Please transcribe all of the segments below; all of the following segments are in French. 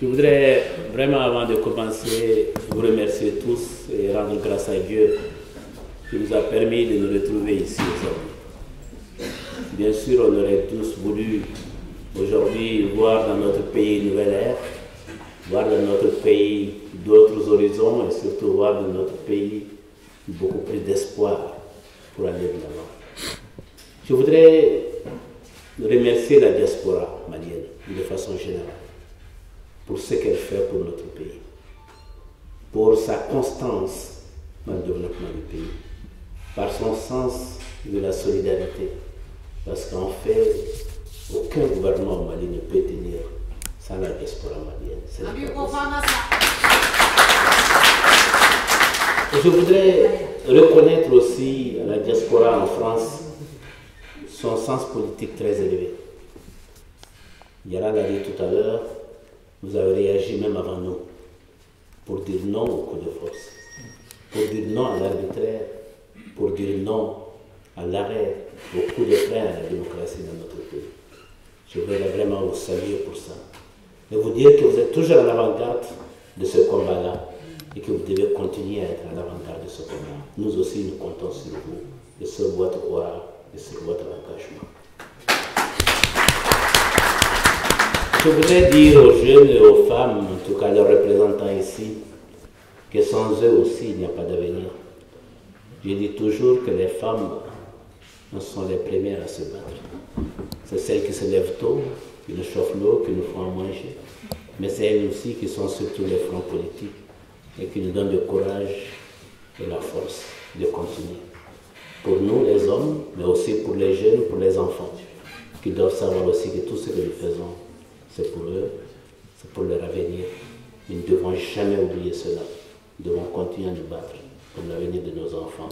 Je voudrais vraiment, avant de commencer, vous remercier tous et rendre grâce à Dieu qui nous a permis de nous retrouver ici aujourd'hui. Bien sûr, on aurait tous voulu aujourd'hui voir dans notre pays une nouvelle ère, voir dans notre pays d'autres horizons et surtout voir dans notre pays beaucoup plus d'espoir pour aller de l'avant. Je voudrais remercier la diaspora malienne de façon générale pour ce qu'elle fait pour notre pays, pour sa constance dans le développement du pays, par son sens de la solidarité, parce qu'en fait, aucun gouvernement au Mali ne peut tenir sans la diaspora malienne. Et je voudrais reconnaître aussi à la diaspora en France son sens politique très élevé. Yara l'a dit tout à l'heure, vous avez réagi même avant nous pour dire non au coup de force, pour dire non à l'arbitraire, pour dire non à l'arrêt, au coup de frein à la démocratie dans notre pays. Je voudrais vraiment vous saluer pour ça et vous dire que vous êtes toujours à l'avant-garde de ce combat-là et que vous devez continuer à être à l'avant-garde de ce combat. Nous aussi, nous comptons sur vous et sur votre aura et sur votre engagement. Je voudrais dire aux jeunes et aux femmes, en tout cas leurs représentants ici, que sans eux aussi, il n'y a pas d'avenir. Je dis toujours que les femmes sont les premières à se battre. C'est celles qui se lèvent tôt, qui nous chauffent l'eau, qui nous font à manger. Mais c'est elles aussi qui sont sur tous les fronts politiques et qui nous donnent le courage et la force de continuer. Pour nous, les hommes, mais aussi pour les jeunes, pour les enfants, qui doivent savoir aussi que tout ce que nous faisons, c'est pour eux, c'est pour leur avenir. Nous ne devons jamais oublier cela. Nous devons continuer à nous battre pour l'avenir de nos enfants,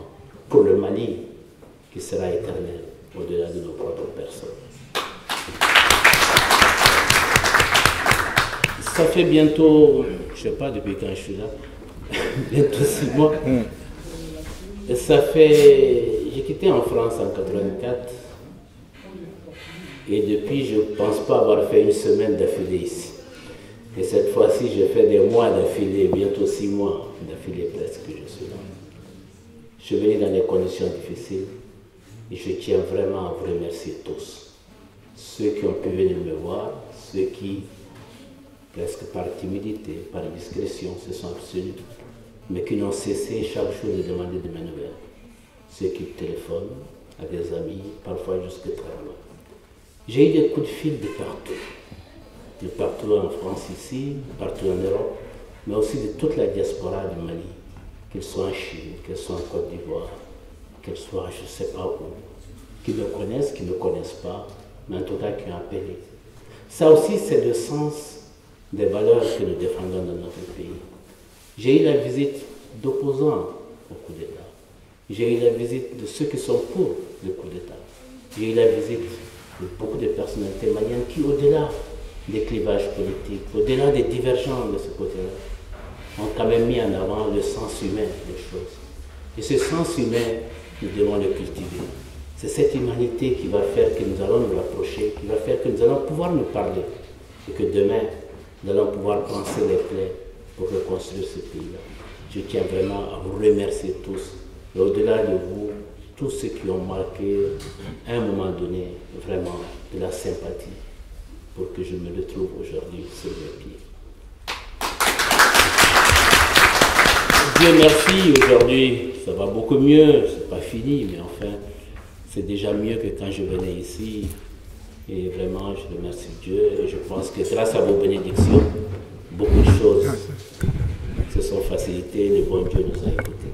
pour le Mali qui sera éternel au-delà de nos propres personnes. Ça fait bientôt, je ne sais pas depuis quand je suis là, bientôt 6 mois. Et ça fait, j'ai quitté en France en 84. Et depuis, je ne pense pas avoir fait une semaine d'affilée ici. Et cette fois-ci, j'ai fait des mois d'affilée, bientôt 6 mois d'affilée presque que je suis là. Je suis venu dans des conditions difficiles et je tiens vraiment à vous remercier tous. Ceux qui ont pu venir me voir, ceux qui, presque par timidité, par discrétion, se sont abstenus, mais qui n'ont cessé chaque jour de demander de mes nouvelles. ceux qui téléphonent à des amis, parfois jusque très loin. J'ai eu des coups de fil de partout en France ici, partout en Europe, mais aussi de toute la diaspora du Mali, qu'elle soit en Chine, qu'elle soit en Côte d'Ivoire, qu'elle soit je ne sais pas où, qui me connaissent, qui ne me connaissent pas, mais en tout cas qui ont appelé. Ça aussi, c'est le sens des valeurs que nous défendons dans notre pays. J'ai eu la visite d'opposants au coup d'État. J'ai eu la visite de ceux qui sont pour le coup d'État. J'ai eu la visite de beaucoup de personnalités maliennes qui, au-delà des clivages politiques, au-delà des divergences de ce côté-là, ont quand même mis en avant le sens humain des choses. Et ce sens humain, nous devons le cultiver. C'est cette humanité qui va faire que nous allons nous rapprocher, qui va faire que nous allons pouvoir nous parler, et que demain, nous allons pouvoir penser les plaies pour reconstruire ce pays-là. Je tiens vraiment à vous remercier tous, et au-delà de vous, tous ceux qui ont marqué à un moment donné vraiment de la sympathie pour que je me retrouve aujourd'hui sur mes pieds. Dieu merci, aujourd'hui ça va beaucoup mieux, c'est pas fini, mais enfin c'est déjà mieux que quand je venais ici. Et vraiment, je remercie Dieu et je pense que grâce à vos bénédictions, beaucoup de choses se sont facilitées, le bon Dieu nous a écoutés.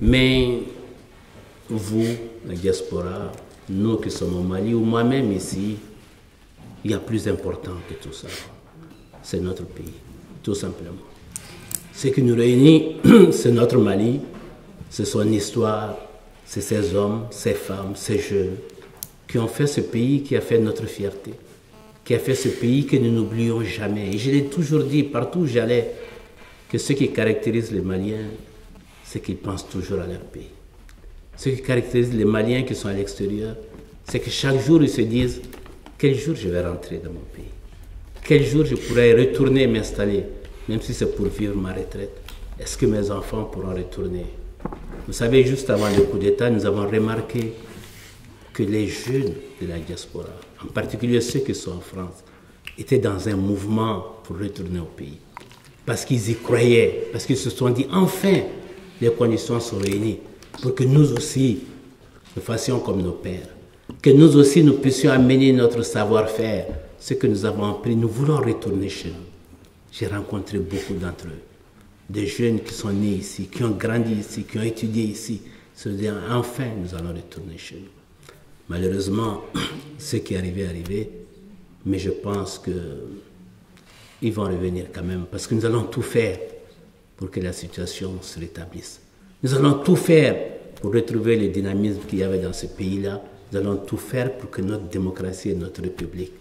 Mais vous, la diaspora, nous qui sommes au Mali, ou moi-même ici, il y a plus important que tout ça. C'est notre pays, tout simplement. Ce qui nous réunit, c'est notre Mali, c'est son histoire, c'est ces hommes, ces femmes, ces jeunes qui ont fait ce pays, qui a fait notre fierté, qui a fait ce pays que nous n'oublions jamais. Et je l'ai toujours dit, partout où j'allais, que ce qui caractérise les Maliens, c'est qu'ils pensent toujours à leur pays. Ce qui caractérise les Maliens qui sont à l'extérieur, c'est que chaque jour, ils se disent « Quel jour je vais rentrer dans mon pays? Quel jour je pourrai retourner m'installer, même si c'est pour vivre ma retraite? Est-ce que mes enfants pourront retourner ?» Vous savez, juste avant le coup d'État, nous avons remarqué que les jeunes de la diaspora, en particulier ceux qui sont en France, étaient dans un mouvement pour retourner au pays. Parce qu'ils y croyaient, parce qu'ils se sont dit, enfin, les conditions sont réunies pour que nous aussi, nous fassions comme nos pères. Que nous aussi, nous puissions amener notre savoir-faire, ce que nous avons appris, nous voulons retourner chez nous. J'ai rencontré beaucoup d'entre eux, des jeunes qui sont nés ici, qui ont grandi ici, qui ont étudié ici, se disant, enfin, nous allons retourner chez nous. Malheureusement, ce qui est arrivé, mais je pense qu'ils vont revenir quand même, parce que nous allons tout faire pour que la situation se rétablisse. Nous allons tout faire pour retrouver le dynamisme qu'il y avait dans ce pays-là. Nous allons tout faire pour que notre démocratie et notre République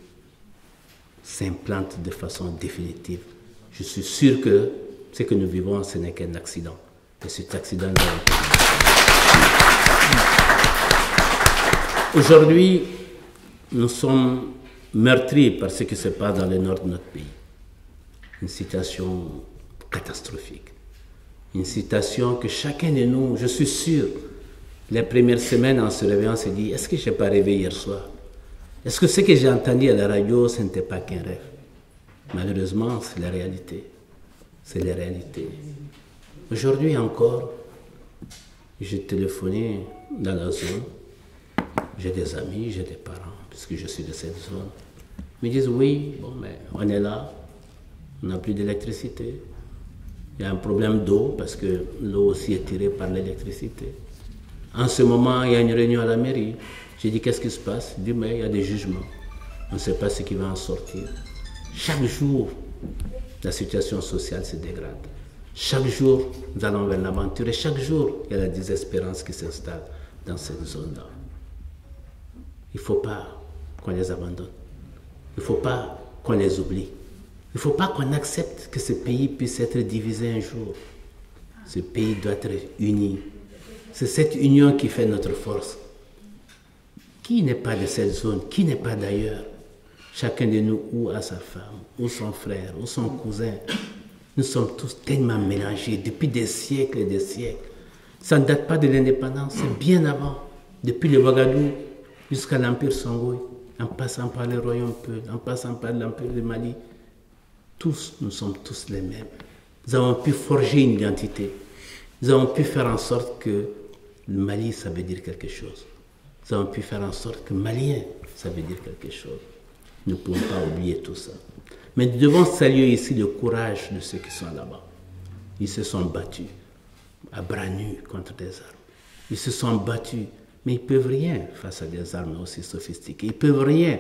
s'implantent de façon définitive. Je suis sûr que ce que nous vivons, ce n'est qu'un accident. Et cet accident aujourd'hui, nous sommes meurtris par ce qui se passe dans le nord de notre pays. Une situation catastrophique. Une situation que chacun de nous, je suis sûr, les premières semaines en se réveillant, se dit, est-ce que je n'ai pas rêvé hier soir? Est-ce que ce que j'ai entendu à la radio, ce n'était pas qu'un rêve? Malheureusement, c'est la réalité. C'est la réalité. Aujourd'hui encore, j'ai téléphoné dans la zone. J'ai des amis, j'ai des parents, puisque je suis de cette zone. Ils me disent, oui, bon, mais on est là, on n'a plus d'électricité. Il y a un problème d'eau, parce que l'eau aussi est tirée par l'électricité. En ce moment, il y a une réunion à la mairie. J'ai dit, qu'est-ce qui se passe? Il dit, mais il y a des jugements. On ne sait pas ce qui va en sortir. Chaque jour, la situation sociale se dégrade. Chaque jour, nous allons vers l'aventure. Et chaque jour, il y a la désespérance qui s'installe dans cette zone-là. Il ne faut pas qu'on les abandonne. Il ne faut pas qu'on les oublie. Il ne faut pas qu'on accepte que ce pays puisse être divisé un jour. Ce pays doit être uni. C'est cette union qui fait notre force. Qui n'est pas de cette zone? Qui n'est pas d'ailleurs? Chacun de nous, ou à sa femme, ou son frère, ou son cousin. Nous sommes tous tellement mélangés depuis des siècles et des siècles. Ça ne date pas de l'indépendance, c'est bien avant. Depuis le Ouagadougou jusqu'à l'Empire Songhai, en passant par le Royaume Peul, en passant par l'Empire du Mali. Tous, nous sommes tous les mêmes. Nous avons pu forger une identité. Nous avons pu faire en sorte que le Mali, ça veut dire quelque chose. Nous avons pu faire en sorte que Malien, ça veut dire quelque chose. Nous ne pouvons pas oublier tout ça. Mais nous devons saluer ici le courage de ceux qui sont là-bas. Ils se sont battus à bras nus contre des armes. Ils se sont battus, mais ils ne peuvent rien face à des armes aussi sophistiquées. Ils ne peuvent rien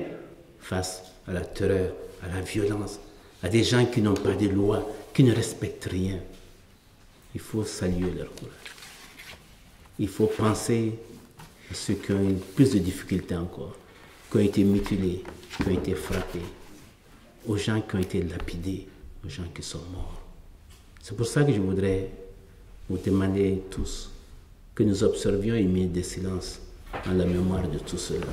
face à la terreur, à la violence, à des gens qui n'ont pas de loi, qui ne respectent rien. Il faut saluer leur courage. Il faut penser à ceux qui ont eu plus de difficultés encore, qui ont été mutilés, qui ont été frappés, aux gens qui ont été lapidés, aux gens qui sont morts. C'est pour ça que je voudrais vous demander tous que nous observions une minute de silence en la mémoire de tout cela.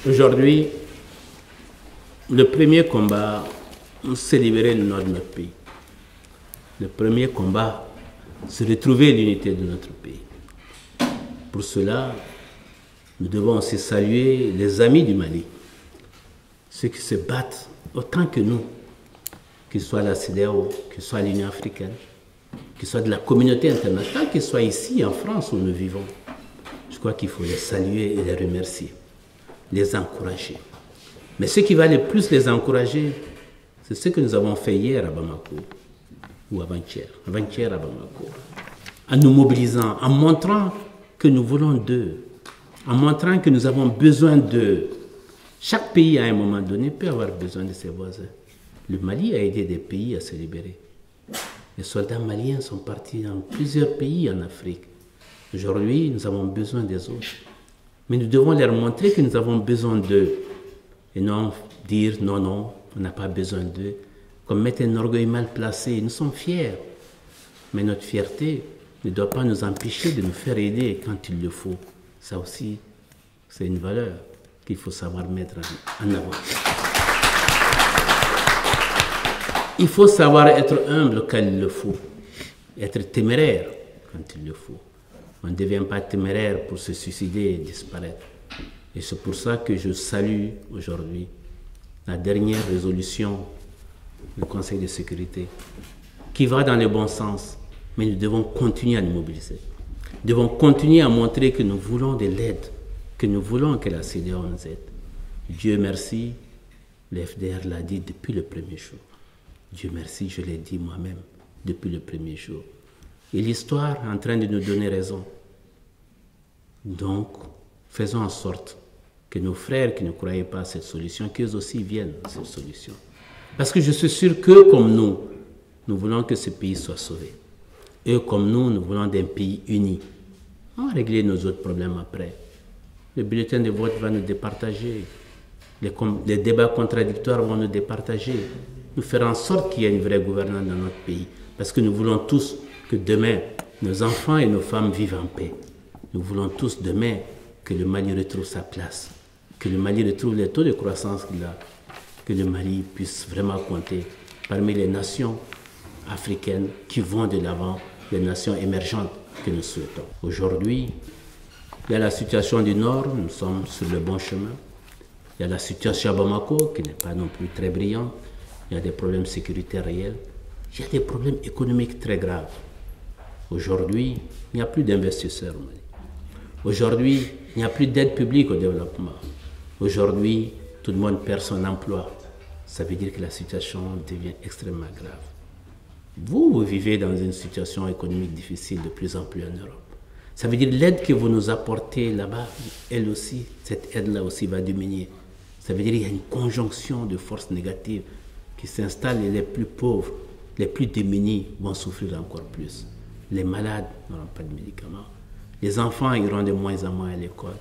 Aujourd'hui, le premier combat, c'est libérer le nord de notre pays. Le premier combat, c'est retrouver l'unité de notre pays. Pour cela, nous devons aussi saluer les amis du Mali, ceux qui se battent autant que nous, qu'ils soient la CEDEAO, qu'ils soient l'Union africaine, qu'ils soient de la communauté internationale, qu'ils soient ici en France où nous vivons. Je crois qu'il faut les saluer et les remercier, les encourager. Mais ce qui va le plus les encourager, c'est ce que nous avons fait hier à Bamako, ou avant-hier à Bamako, en nous mobilisant, en montrant que nous voulons d'eux, en montrant que nous avons besoin d'eux. Chaque pays, à un moment donné, peut avoir besoin de ses voisins. Le Mali a aidé des pays à se libérer. Les soldats maliens sont partis dans plusieurs pays en Afrique. Aujourd'hui, nous avons besoin des autres. Mais nous devons leur montrer que nous avons besoin d'eux. Et non dire non, non, on n'a pas besoin d'eux. Comme mettre un orgueil mal placé. Nous sommes fiers. Mais notre fierté ne doit pas nous empêcher de nous faire aider quand il le faut. Ça aussi, c'est une valeur qu'il faut savoir mettre en avant. Il faut savoir être humble quand il le faut, être téméraire quand il le faut. On ne devient pas téméraire pour se suicider et disparaître. Et c'est pour ça que je salue aujourd'hui la dernière résolution du Conseil de sécurité qui va dans le bon sens, mais nous devons continuer à nous mobiliser. Nous devons continuer à montrer que nous voulons de l'aide, que nous voulons que la CEDEAO nous aide. Dieu merci, le FDR l'a dit depuis le premier jour. Dieu merci, je l'ai dit moi-même depuis le premier jour. Et l'histoire est en train de nous donner raison. Donc, faisons en sorte que nos frères qui ne croyaient pas à cette solution, qu'eux aussi viennent à cette solution. Parce que je suis sûr que, comme nous voulons que ce pays soit sauvé. Eux, comme nous voulons d'un pays uni. On va régler nos autres problèmes après. Le bulletin de vote va nous départager. Les débats contradictoires vont nous départager. Nous faire en sorte qu'il y ait une vraie gouvernance dans notre pays. Parce que nous voulons tous que demain, nos enfants et nos femmes vivent en paix. Nous voulons tous demain que le Mali retrouve sa place. Que le Mali retrouve les taux de croissance qu'il a. Que le Mali puisse vraiment compter parmi les nations africaines qui vont de l'avant, les nations émergentes que nous souhaitons. Aujourd'hui, il y a la situation du Nord, nous sommes sur le bon chemin. Il y a la situation à Bamako qui n'est pas non plus très brillante. Il y a des problèmes sécuritaires réels. Il y a des problèmes économiques très graves. Aujourd'hui, il n'y a plus d'investisseurs au Mali. Aujourd'hui, il n'y a plus d'aide publique au développement. Aujourd'hui, tout le monde perd son emploi. Ça veut dire que la situation devient extrêmement grave. Vous vivez dans une situation économique difficile de plus en plus en Europe. Ça veut dire l'aide que vous nous apportez là-bas, elle aussi, cette aide-là aussi va diminuer. Ça veut dire qu'il y a une conjonction de forces négatives qui s'installent et les plus pauvres, les plus démunis vont souffrir encore plus. Les malades n'auront pas de médicaments. Les enfants iront de moins en moins à l'école.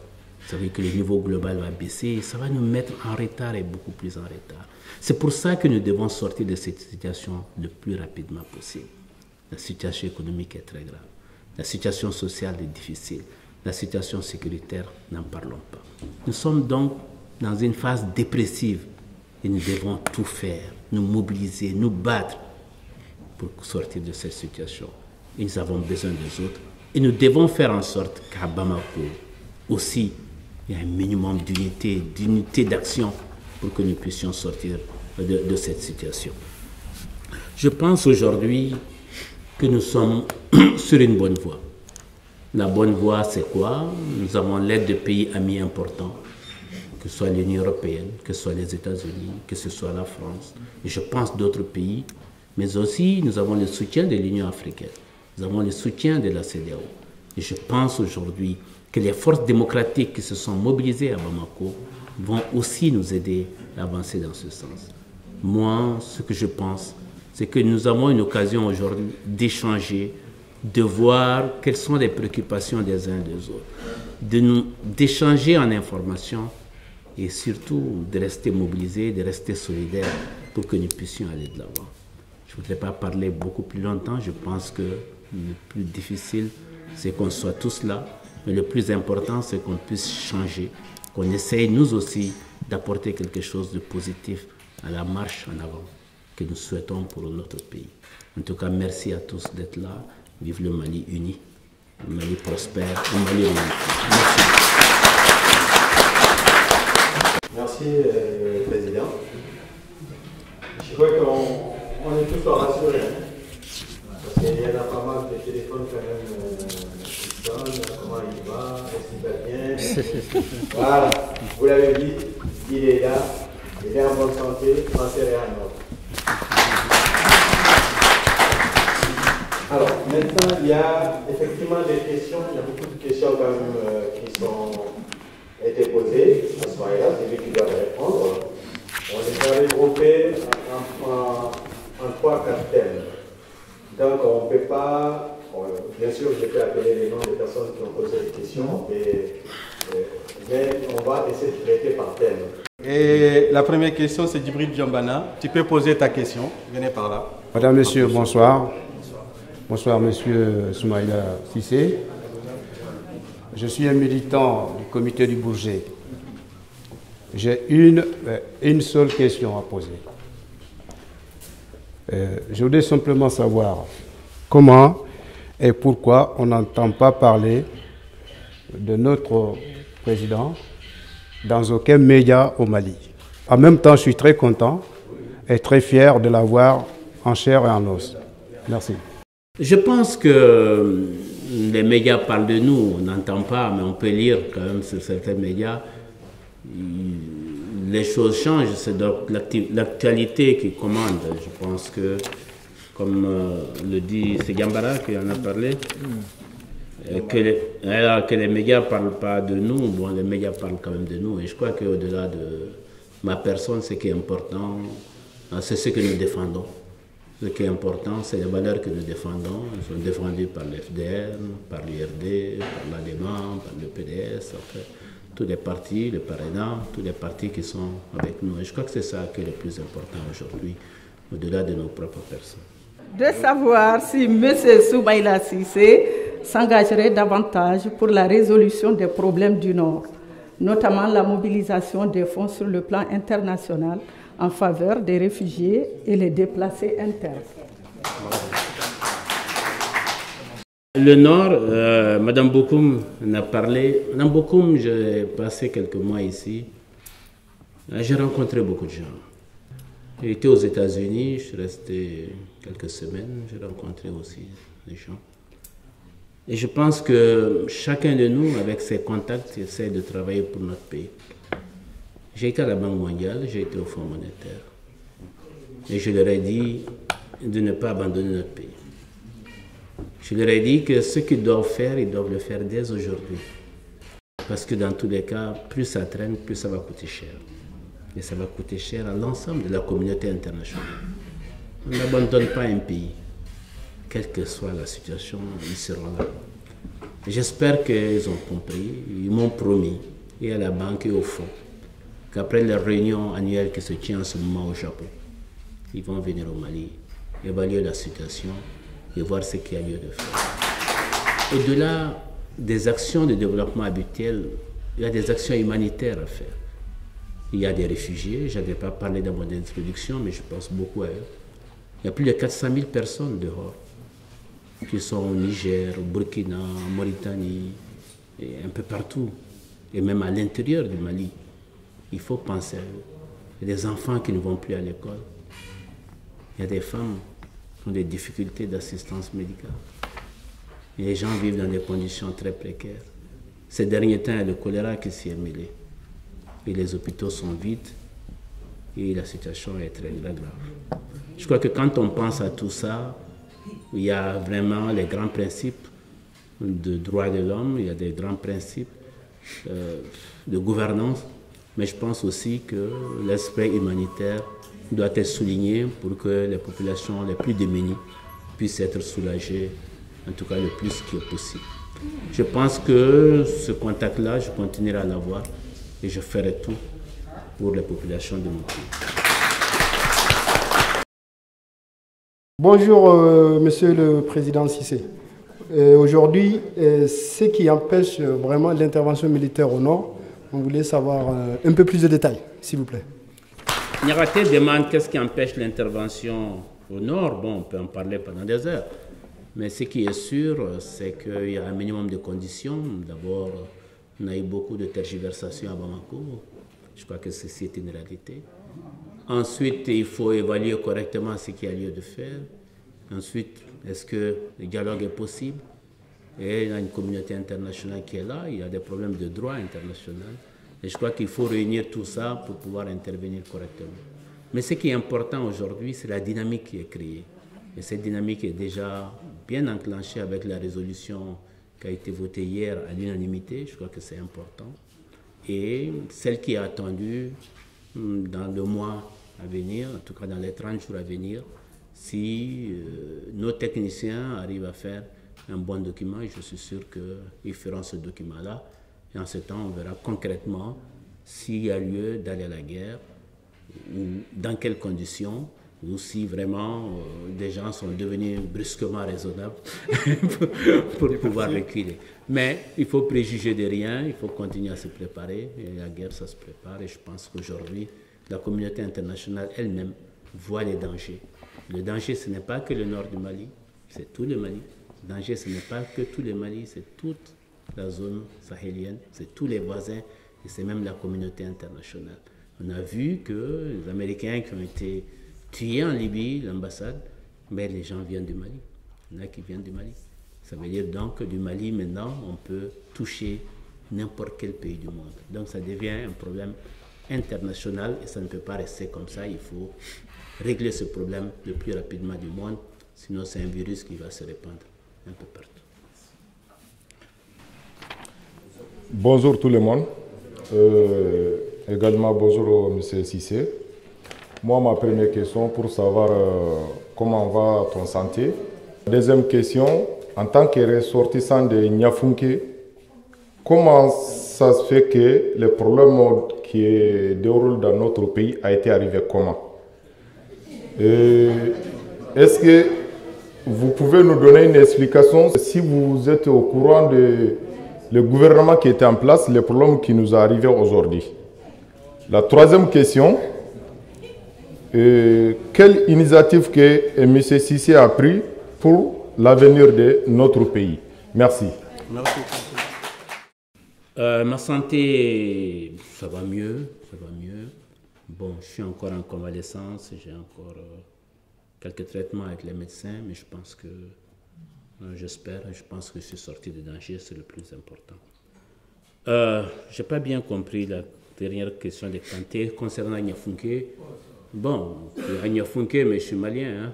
Ça veut dire que le niveau global va baisser et ça va nous mettre en retard et beaucoup plus en retard. C'est pour ça que nous devons sortir de cette situation le plus rapidement possible. La situation économique est très grave. La situation sociale est difficile. La situation sécuritaire, n'en parlons pas. Nous sommes donc dans une phase dépressive et nous devons tout faire, nous mobiliser, nous battre pour sortir de cette situation. Et nous avons besoin des autres. Et nous devons faire en sorte qu'à Bamako aussi, il y a un minimum d'unité d'action pour que nous puissions sortir de cette situation. Je pense aujourd'hui que nous sommes sur une bonne voie. La bonne voie, c'est quoi? Nous avons l'aide de pays amis importants, que ce soit l'Union européenne, que ce soit les États-Unis, que ce soit la France, et je pense d'autres pays, mais aussi nous avons le soutien de l'Union africaine, nous avons le soutien de la CEDEAO. Et je pense aujourd'hui que les forces démocratiques qui se sont mobilisées à Bamako vont aussi nous aider à avancer dans ce sens. Moi, ce que je pense, c'est que nous avons une occasion aujourd'hui d'échanger, de voir quelles sont les préoccupations des uns et des autres, d'échanger en information et surtout de rester mobilisés, de rester solidaires pour que nous puissions aller de l'avant. Je ne voudrais pas parler beaucoup plus longtemps, je pense que le plus difficile, c'est qu'on soit tous là, mais le plus important, c'est qu'on puisse changer, qu'on essaye nous aussi d'apporter quelque chose de positif à la marche en avant que nous souhaitons pour notre pays. En tout cas, merci à tous d'être là. Vive le Mali uni, le Mali prospère, le Mali uni. Merci, Président. Je crois qu'on est tous rassurés, parce qu'il y en a pas mal de téléphones quand même qui sonnent, comment il va, est-ce qu'il va bien. Voilà, vous l'avez dit, il est là, il est en bonne santé, pensez en ordre. Alors, maintenant, il y a effectivement des questions, il y a beaucoup de questions quand même qui sont été posées à ce moment-là, c'est lui qui doit répondre. On les a regroupés en 3-4 thèmes. Donc, on ne peut pas, bien sûr, je peux appeler les noms des personnes qui ont posé des questions, mais on va essayer de traiter par thème. Et la première question, c'est Djibril Djambana. Tu peux poser ta question, venez par là. Madame, Monsieur, bonsoir. Bonsoir, Monsieur Soumaïla Cissé. Je suis un militant du comité du Bourget. J'ai une seule question à poser. Je voudrais simplement savoir comment et pourquoi on n'entend pas parler de notre président dans aucun média au Mali. En même temps, je suis très content et très fier de l'avoir en chair et en os. Merci. Je pense que les médias parlent de nous, on n'entend pas, mais on peut lire quand même sur certains médias. Les choses changent, c'est donc l'actualité qui commande. Je pense que, comme le dit Gambara qui en a parlé, que les médias ne parlent pas de nous, bon, les médias parlent quand même de nous. Et je crois qu'au-delà de ma personne, ce qui est important, c'est ce que nous défendons. Ce qui est important, c'est les valeurs que nous défendons. Elles sont défendues par l'FDR, par l'IRD, par l'ADEMA, par le PDS, enfin, tous les partis, le Parena, tous les partis qui sont avec nous. Et je crois que c'est ça qui est le plus important aujourd'hui, au-delà de nos propres personnes. De savoir si M. Soumaïla Cissé s'engagerait davantage pour la résolution des problèmes du Nord, notamment la mobilisation des fonds sur le plan international en faveur des réfugiés et les déplacés internes. Le Nord, Mme Bokoum en a parlé. Mme Bokoum, j'ai passé quelques mois ici. J'ai rencontré beaucoup de gens. J'ai été aux États-Unis, je suis resté quelques semaines. J'ai rencontré aussi des gens. Et je pense que chacun de nous, avec ses contacts, essaie de travailler pour notre pays. J'ai été à la Banque mondiale, j'ai été au Fonds monétaire. Et je leur ai dit de ne pas abandonner notre pays. Je leur ai dit que ce qu'ils doivent faire, ils doivent le faire dès aujourd'hui. Parce que dans tous les cas, plus ça traîne, plus ça va coûter cher. Et ça va coûter cher à l'ensemble de la communauté internationale. On n'abandonne pas un pays. Quelle que soit la situation, ils seront là. J'espère qu'ils ont compris, ils m'ont promis, et à la banque et au fonds, qu'après la réunion annuelle qui se tient en ce moment au Japon, ils vont venir au Mali, évaluer la situation et voir ce qu'il y a lieu de faire. Au-delà des actions de développement habituelles, il y a des actions humanitaires à faire. Il y a des réfugiés, je n'avais pas parlé dans mon introduction, mais je pense beaucoup à eux. Il y a plus de 400 000 personnes dehors, qui sont au Niger, au Burkina, en Mauritanie, et un peu partout, et même à l'intérieur du Mali. Il faut penser à eux. Il y a des enfants qui ne vont plus à l'école. Il y a des femmes qui ont des difficultés d'assistance médicale. Et les gens vivent dans des conditions très précaires. Ces derniers temps, il y a le choléra qui s'y est mêlé. Et les hôpitaux sont vides. Et la situation est très, très grave. Je crois que quand on pense à tout ça, il y a vraiment les grands principes de droits de l'homme, il y a des grands principes de gouvernance, mais je pense aussi que l'aspect humanitaire doit être souligné pour que les populations les plus démunies puissent être soulagées, en tout cas le plus que possible. Je pense que ce contact-là, je continuerai à l'avoir et je ferai tout pour les populations de mon pays. Bonjour, Monsieur le Président Cissé. Aujourd'hui, ce qui empêche vraiment l'intervention militaire au nord, on voulait savoir un peu plus de détails, s'il vous plaît. Niaraté demande qu'est-ce qui empêche l'intervention au nord. Bon, on peut en parler pendant des heures. Mais ce qui est sûr, c'est qu'il y a un minimum de conditions. D'abord, on a eu beaucoup de tergiversations à Bamako. Je crois que ceci est une réalité. Ensuite, il faut évaluer correctement ce qu'il y a lieu de faire. Ensuite, est-ce que le dialogue est possible? Et il y a une communauté internationale qui est là, il y a des problèmes de droit international. Et je crois qu'il faut réunir tout ça pour pouvoir intervenir correctement. Mais ce qui est important aujourd'hui, c'est la dynamique qui est créée. Et cette dynamique est déjà bien enclenchée avec la résolution qui a été votée hier à l'unanimité. Je crois que c'est important. Et celle qui est attendue dans le mois à venir, en tout cas dans les 30 jours à venir, si nos techniciens arrivent à faire un bon document, je suis sûr qu'ils feront ce document-là. Et en ce temps, on verra concrètement s'il y a lieu d'aller à la guerre, ou dans quelles conditions, ou si vraiment des gens sont devenus brusquement raisonnables pour pouvoir reculer. Mais il faut préjuger de rien, il faut continuer à se préparer. Et la guerre, ça se prépare. Et je pense qu'aujourd'hui, la communauté internationale elle-même voit les dangers. Le danger, ce n'est pas que le nord du Mali, c'est tout le Mali. Le danger, ce n'est pas que tout le Mali, c'est toute la zone sahélienne, c'est tous les voisins et c'est même la communauté internationale. On a vu que les Américains qui ont été tués en Libye, l'ambassade, mais les gens viennent du Mali. Il y en a qui viennent du Mali. Ça veut dire donc que du Mali, maintenant, on peut toucher n'importe quel pays du monde. Donc ça devient un problème international et ça ne peut pas rester comme ça. Il faut régler ce problème le plus rapidement du monde, sinon c'est un virus qui va se répandre un peu partout. Bonjour tout le monde. Également bonjour au M. Cissé. Moi, ma première question pour savoir comment va ton santé. Deuxième question, en tant que ressortissant de Niafunké, comment ça se fait que le problème qui se déroule dans notre pays a été arrivé comment? Est-ce que vous pouvez nous donner une explication si vous êtes au courant de le gouvernement qui était en place, les problèmes qui nous sont arrivés aujourd'hui? La troisième question, quelle initiative que M. Cissé a pris pour l'avenir de notre pays? Merci. Merci. Ma santé, ça va mieux, ça va mieux. Bon, je suis encore en convalescence, j'ai encore quelques traitements avec les médecins, mais je pense que, j'espère, je pense que je suis sorti de danger, c'est le plus important. Je n'ai pas bien compris la dernière question de Kanté concernant Niafunké. Bon, à Niafunké, mais je suis malien, hein.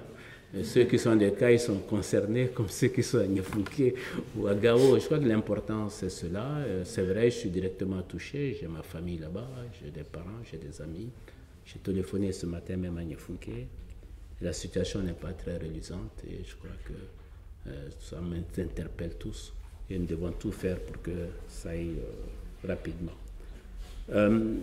Et ceux qui sont des cas, ils sont concernés comme ceux qui sont à Niafunké ou à Gao. Je crois que l'important, c'est cela. C'est vrai, je suis directement touché. J'ai ma famille là-bas, j'ai des parents, j'ai des amis. J'ai téléphoné ce matin même à Niafunké. La situation n'est pas très reluisante et je crois que ça m'interpelle tous. Et nous devons tout faire pour que ça aille rapidement.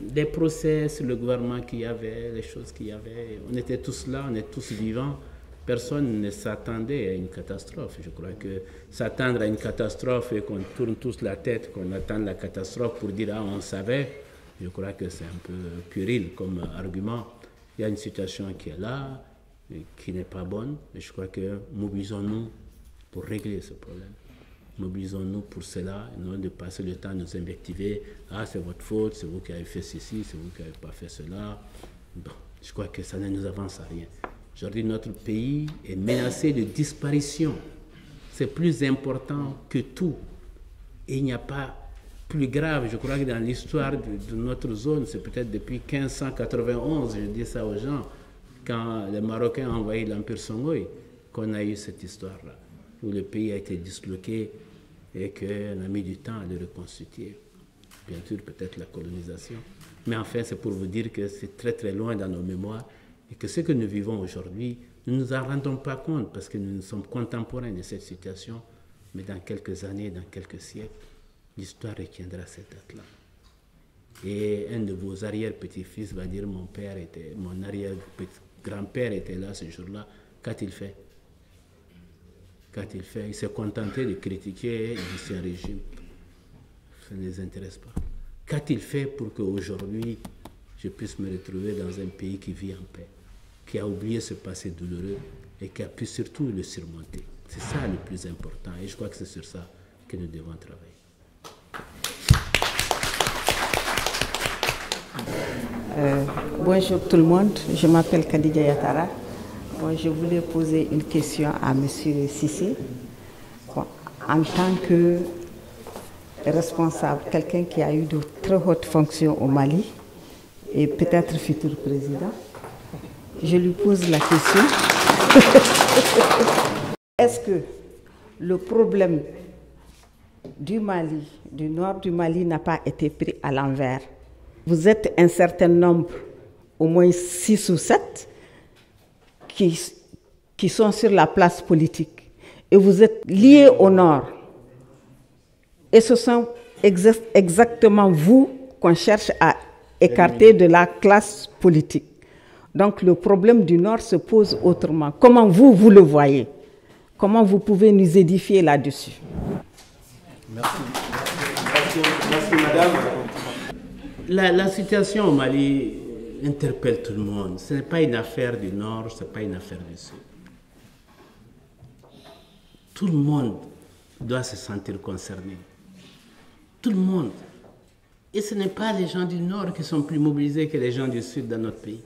Des procès sur le gouvernement qu'il y avait, les choses qu'il y avait, on était tous là, on est tous vivants. Personne ne s'attendait à une catastrophe. Je crois que s'attendre à une catastrophe et qu'on tourne tous la tête, qu'on attend la catastrophe pour dire « ah, on savait », je crois que c'est un peu puéril comme argument. Il y a une situation qui est là, qui n'est pas bonne, et je crois que mobilisons-nous pour régler ce problème. Mobilisons-nous pour cela, et non de passer le temps à nous invectiver. Ah, c'est votre faute, c'est vous qui avez fait ceci, c'est vous qui n'avez pas fait cela. Bon, je crois que ça ne nous avance à rien. Aujourd'hui, notre pays est menacé de disparition. C'est plus important que tout. Et il n'y a pas plus grave, je crois que dans l'histoire de notre zone, c'est peut-être depuis 1591, je dis ça aux gens, quand les Marocains ont envahi l'Empire Songhai, qu'on a eu cette histoire-là, où le pays a été disloqué et qu'on a mis du temps à le reconstituer. Bien sûr, peut-être la colonisation. Mais enfin, c'est pour vous dire que c'est très très loin dans nos mémoires et que ce que nous vivons aujourd'hui, nous ne nous en rendons pas compte parce que nous sommes contemporains de cette situation, mais dans quelques années, dans quelques siècles, l'histoire retiendra cette date-là. Et un de vos arrière-petits-fils va dire mon arrière-grand-père était là ce jour-là. Qu'a-t-il fait? Qu'a-t-il fait? Il s'est contenté de critiquer l'ancien régime. Ça ne les intéresse pas. Qu'a-t-il fait pour qu'aujourd'hui, je puisse me retrouver dans un pays qui vit en paix, qui a oublié ce passé douloureux et qui a pu surtout le surmonter? C'est ça le plus important et je crois que c'est sur ça que nous devons travailler. Bonjour tout le monde, je m'appelle Khadija Yatara. Bon, je voulais poser une question à M. Cissé. Bon, en tant que responsable, quelqu'un qui a eu de très hautes fonctions au Mali et peut-être futur président, je lui pose la question. Est-ce que le problème du Mali, du nord du Mali, n'a pas été pris à l'envers? Vous êtes un certain nombre, au moins 6 ou 7, qui sont sur la place politique. Et vous êtes liés au nord. Et ce sont exactement vous qu'on cherche à écarter de la classe politique. Donc le problème du nord se pose autrement. Comment vous le voyez? Comment vous pouvez nous édifier là-dessus? Merci. Merci, madame. La situation au Mali interpelle tout le monde. Ce n'est pas une affaire du Nord, ce n'est pas une affaire du Sud. Tout le monde doit se sentir concerné. Tout le monde. Et ce n'est pas les gens du Nord qui sont plus mobilisés que les gens du Sud dans notre pays.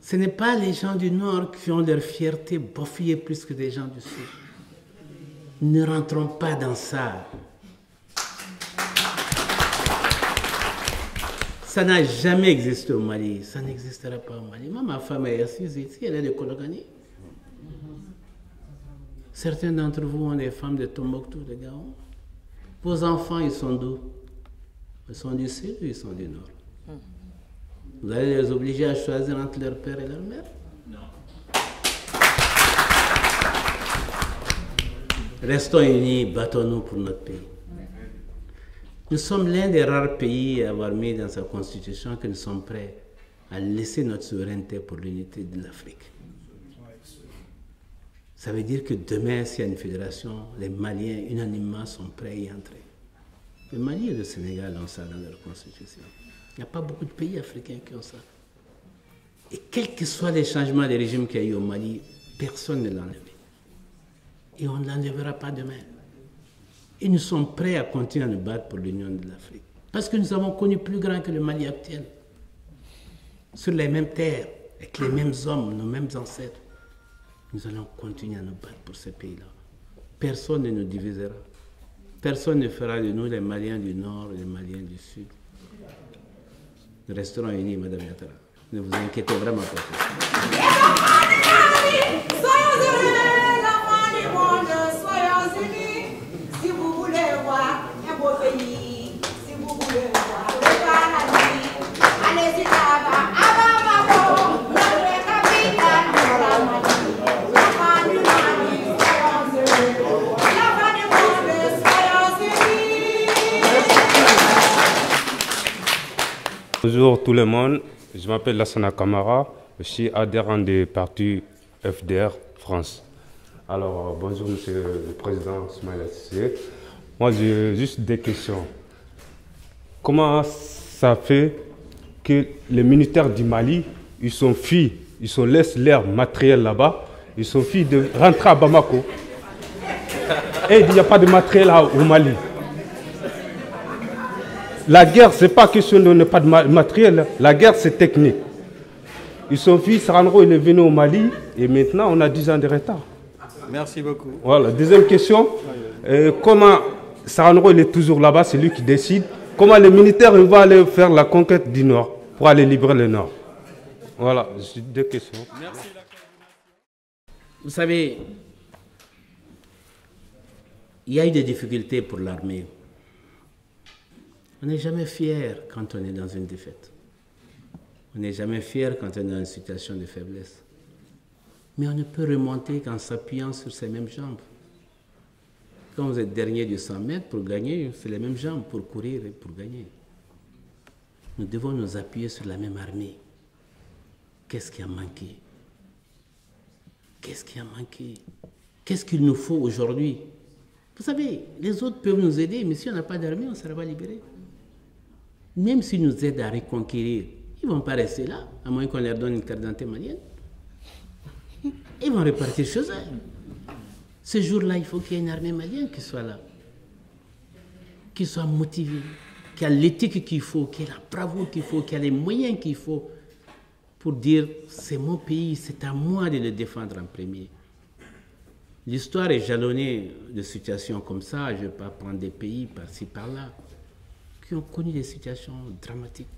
Ce n'est pas les gens du Nord qui ont leur fierté bafouée plus que les gens du Sud. Ne rentrons pas dans ça. Ça n'a jamais existé au Mali, ça n'existera pas au Mali. Moi, ma femme est assise ici, elle est de Kologani. Certains d'entre vous ont des femmes de Tombouctou, de Gao. Vos enfants, ils sont d'où? Ils sont du Sud ou ils sont du Nord? Vous allez les obliger à choisir entre leur père et leur mère? Non. Restons unis, battons-nous pour notre pays. Nous sommes l'un des rares pays à avoir mis dans sa constitution que nous sommes prêts à laisser notre souveraineté pour l'unité de l'Afrique. Ça veut dire que demain, s'il y a une fédération, les Maliens unanimement sont prêts à y entrer. Le Mali et le Sénégal ont ça dans leur constitution. Il n'y a pas beaucoup de pays africains qui ont ça. Et quels que soient les changements de régime qu'il y a eu au Mali, personne ne l'a enlevé. Et on ne l'enlèvera pas demain. Et nous sommes prêts à continuer à nous battre pour l'union de l'Afrique. Parce que nous avons connu plus grand que le Mali actuel. Sur les mêmes terres, avec les mêmes hommes, nos mêmes ancêtres. Nous allons continuer à nous battre pour ce pays-là. Personne ne nous divisera. Personne ne fera de nous les Maliens du Nord et les Maliens du Sud. Nous resterons unis, Madame Yatara. Ne vous inquiétez vraiment pas. Bonjour tout le monde, je m'appelle Lassana Kamara, je suis adhérent du parti FDR France. Alors bonjour Monsieur le Président Soumaïla Cissé. Moi j'ai juste des questions. Comment ça fait que les militaires du Mali, ils sont laissent leur matériel là-bas, ils sont filles de rentrer à Bamako et il n'y a pas de matériel au Mali. La guerre, ce n'est pas question de ne pas de matériel. La guerre, c'est technique. Son fils, Sarandro, il est venu au Mali et maintenant, on a 10 ans de retard. Merci beaucoup. Voilà. Deuxième question. Comment Sarandro, il est toujours là-bas, c'est lui qui décide. Comment les militaires vont aller faire la conquête du Nord pour aller libérer le Nord? Voilà, j'ai 2 questions. Merci. Vous savez, il y a eu des difficultés pour l'armée. On n'est jamais fier quand on est dans une défaite. On n'est jamais fier quand on est dans une situation de faiblesse. Mais on ne peut remonter qu'en s'appuyant sur ces mêmes jambes. Quand vous êtes dernier de 100 mètres, pour gagner, c'est les mêmes jambes pour courir et pour gagner. Nous devons nous appuyer sur la même armée. Qu'est-ce qui a manqué? Qu'est-ce qui a manqué? Qu'est-ce qu'il nous faut aujourd'hui? Vous savez, les autres peuvent nous aider, mais si on n'a pas d'armée, on ne sera pas libéré. Même s'ils nous aident à reconquérir, ils ne vont pas rester là, à moins qu'on leur donne une carte d'identité malienne. Ils vont repartir chez eux. Ce jour-là, il faut qu'il y ait une armée malienne qui soit là, qui soit motivée, qui a l'éthique qu'il faut, qui a la bravoure qu'il faut, qui a les moyens qu'il faut pour dire c'est mon pays, c'est à moi de le défendre en premier. L'histoire est jalonnée de situations comme ça. Je ne vais pas prendre des pays par-ci, par-là, qui ont connu des situations dramatiques,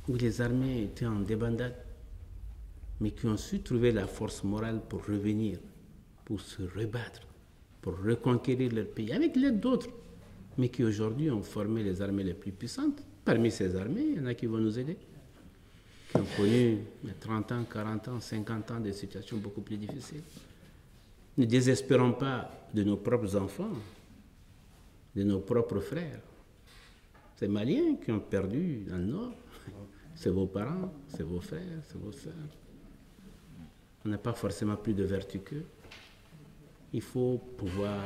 où les armées étaient en débandade, mais qui ont su trouver la force morale pour revenir, pour se rebattre, pour reconquérir leur pays, avec l'aide d'autres, mais qui aujourd'hui ont formé les armées les plus puissantes. Parmi ces armées, il y en a qui vont nous aider, qui ont connu 30 ans, 40 ans, 50 ans de situations beaucoup plus difficiles. Ne désespérons pas de nos propres enfants, de nos propres frères. Ces Maliens qui ont perdu dans le Nord, c'est vos parents, c'est vos frères, c'est vos sœurs. On n'a pas forcément plus de vertu qu'eux. Il faut pouvoir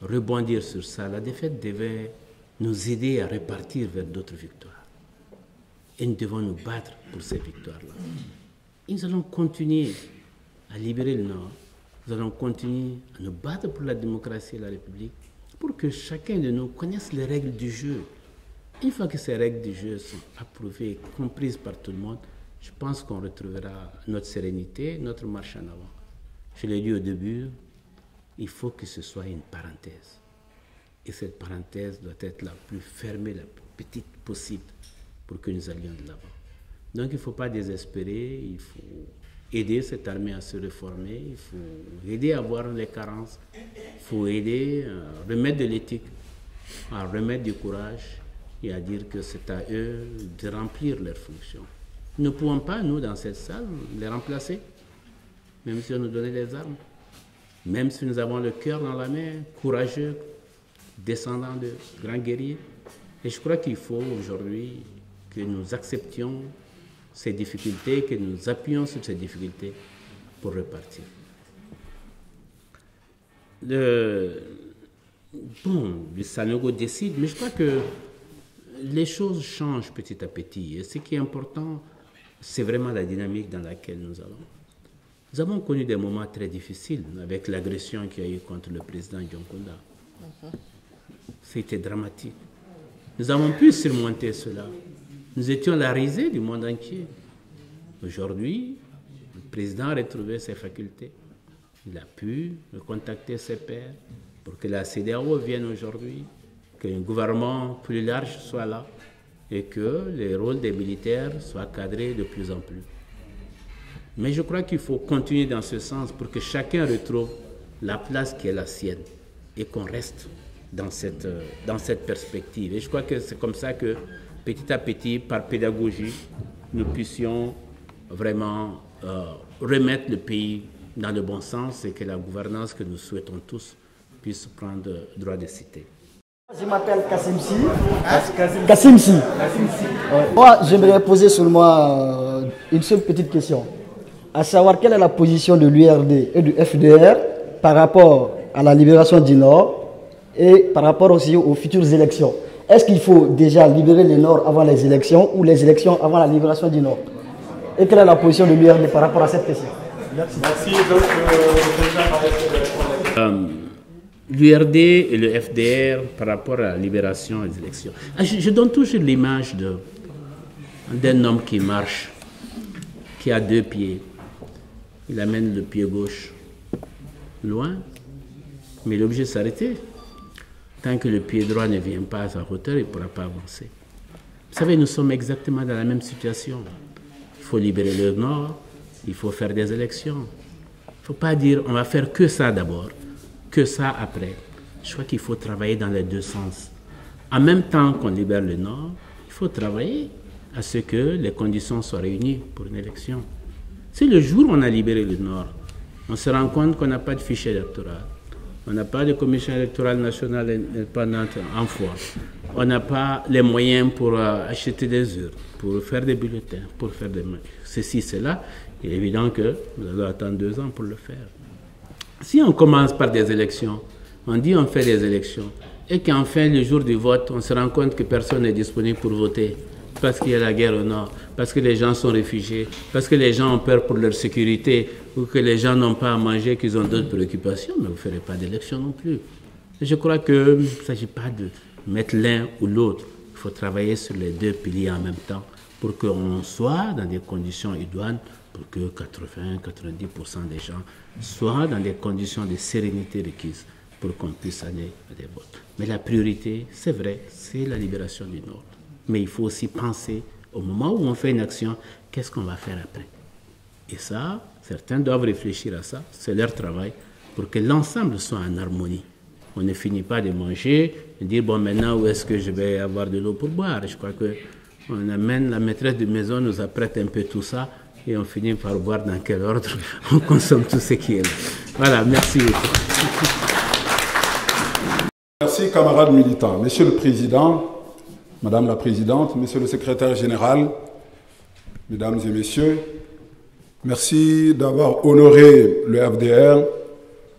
rebondir sur ça. La défaite devait nous aider à repartir vers d'autres victoires. Et nous devons nous battre pour ces victoires-là. Et nous allons continuer à libérer le Nord. Nous allons continuer à nous battre pour la démocratie et la République, pour que chacun de nous connaisse les règles du jeu. Une fois que ces règles du jeu sont approuvées et comprises par tout le monde, je pense qu'on retrouvera notre sérénité, notre marche en avant. Je l'ai dit au début, il faut que ce soit une parenthèse. Et cette parenthèse doit être la plus fermée, la plus petite possible pour que nous allions de l'avant. Donc il ne faut pas désespérer, il faut aider cette armée à se réformer, il faut aider à voir les carences, il faut aider à remettre de l'éthique, à remettre du courage et à dire que c'est à eux de remplir leurs fonctions. Nous ne pouvons pas, nous, dans cette salle, les remplacer, même si on nous donnait des armes, même si nous avons le cœur dans la main, courageux, descendant de grands guerriers. Et je crois qu'il faut aujourd'hui que nous acceptions ces difficultés, que nous appuyions sur ces difficultés pour repartir. Le Sanogo décide, mais je crois que les choses changent petit à petit. Et ce qui est important, c'est vraiment la dynamique dans laquelle nous allons. Nous avons connu des moments très difficiles avec l'agression qu'il y a eu contre le président Dionkunda. C'était dramatique. Nous avons pu surmonter cela. Nous étions la risée du monde entier. Aujourd'hui, le président a retrouvé ses facultés. Il a pu contacter ses pairs pour que la CEDEAO vienne aujourd'hui, qu'un gouvernement plus large soit là et que les rôles des militaires soient cadrés de plus en plus. Mais je crois qu'il faut continuer dans ce sens pour que chacun retrouve la place qui est la sienne et qu'on reste dans cette perspective. Et je crois que c'est comme ça que petit à petit, par pédagogie, nous puissions vraiment remettre le pays dans le bon sens et que la gouvernance que nous souhaitons tous puisse prendre droit de cité. Je m'appelle Kassim Sy. Kassim Sy. Moi, j'aimerais poser seulement une seule petite question, à savoir quelle est la position de l'URD et du FDR par rapport à la libération du Nord et par rapport aussi aux futures élections. Est-ce qu'il faut déjà libérer le Nord avant les élections ou les élections avant la libération du Nord? Et quelle est la position de l'URD par rapport à cette question? Merci. Donc, le président l'URD et le FDR par rapport à la libération des élections. Je donne toujours l'image d'un homme qui marche, qui a 2 pieds. Il amène le pied gauche loin, mais il est obligé de s'arrêter. Tant que le pied droit ne vient pas à sa hauteur, il ne pourra pas avancer. Vous savez, nous sommes exactement dans la même situation. Il faut libérer le Nord, il faut faire des élections. Il ne faut pas dire on va faire que ça d'abord, que ça après. Je crois qu'il faut travailler dans les 2 sens. En même temps qu'on libère le Nord, il faut travailler à ce que les conditions soient réunies pour une élection. Si le jour où on a libéré le Nord, on se rend compte qu'on n'a pas de fichier électoral, on n'a pas de commission électorale nationale indépendante en force, on n'a pas les moyens pour acheter des urnes, pour faire des bulletins, pour faire ceci, cela, il est évident que nous allons attendre 2 ans pour le faire. Si on commence par des élections, on dit on fait des élections, et qu'enfin, le jour du vote, on se rend compte que personne n'est disponible pour voter, parce qu'il y a la guerre au Nord, parce que les gens sont réfugiés, parce que les gens ont peur pour leur sécurité, ou que les gens n'ont pas à manger, qu'ils ont d'autres préoccupations, mais vous ne ferez pas d'élection non plus. Et je crois qu'il ne s'agit pas de mettre l'un ou l'autre. Il faut travailler sur les 2 piliers en même temps pour qu'on soit dans des conditions idoines, pour que 80-90% des gens soient dans des conditions de sérénité requises pour qu'on puisse aller à des votes. Mais la priorité, c'est vrai, c'est la libération du Nord. Mais il faut aussi penser, au moment où on fait une action, qu'est-ce qu'on va faire après? Et ça, certains doivent réfléchir à ça, c'est leur travail, pour que l'ensemble soit en harmonie. On ne finit pas de manger et dire, bon, maintenant, où est-ce que je vais avoir de l'eau pour boire? Je crois qu'on amène, la maîtresse de maison nous apprête un peu tout ça, et on finit par boire dans quel ordre on consomme tout ce qui est là. Voilà, merci. Merci, camarades militants. Monsieur le Président, Madame la Présidente, Monsieur le Secrétaire Général, Mesdames et Messieurs, merci d'avoir honoré le FDR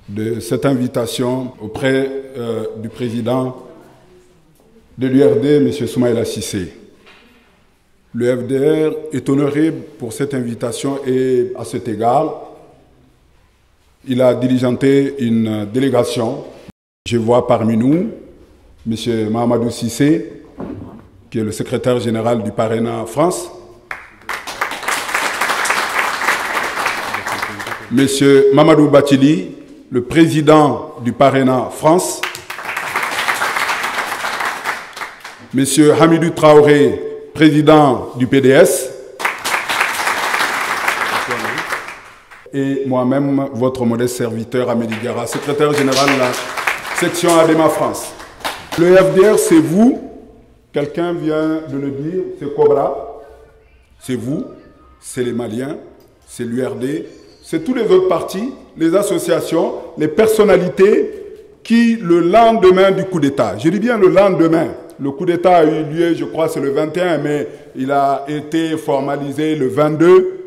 de cette invitation auprès du Président de l'URD, M. Soumaïla Cissé. Le FDR est honoré pour cette invitation et à cet égard, il a diligenté une délégation. Je vois parmi nous M. Mahamadou Cissé, qui est le secrétaire général du Parena France, M. Mamadou Batili, le président du Parena France, M. Hamidou Traoré, président du PDS, et moi-même, votre modeste serviteur Amélie Guerra, secrétaire général de la section Adema France. Le FDR, c'est vous, quelqu'un vient de le dire, c'est Cobra, c'est vous, c'est les Maliens, c'est l'URD, c'est tous les autres partis, les associations, les personnalités qui, le lendemain du coup d'État, je dis bien le lendemain, le coup d'État a eu lieu, je crois, c'est le 21, mais il a été formalisé le 22.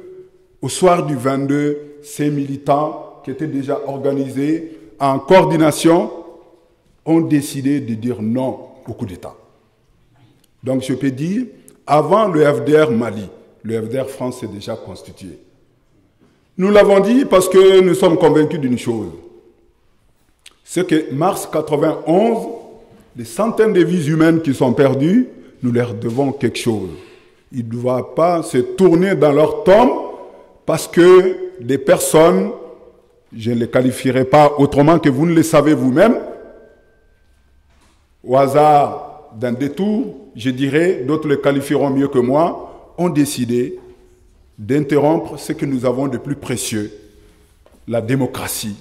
Au soir du 22, ces militants qui étaient déjà organisés en coordination ont décidé de dire non au coup d'État. Donc je peux dire, avant le FDR Mali, le FDR France s'est déjà constitué. Nous l'avons dit parce que nous sommes convaincus d'une chose. C'est que mars 91, les centaines de vies humaines qui sont perdues, nous leur devons quelque chose. Ils ne doivent pas se tourner dans leur tombe parce que des personnes, je ne les qualifierai pas autrement que vous ne le savez vous-même, au hasard d'un détour, je dirais, d'autres le qualifieront mieux que moi, ont décidé d'interrompre ce que nous avons de plus précieux, la démocratie,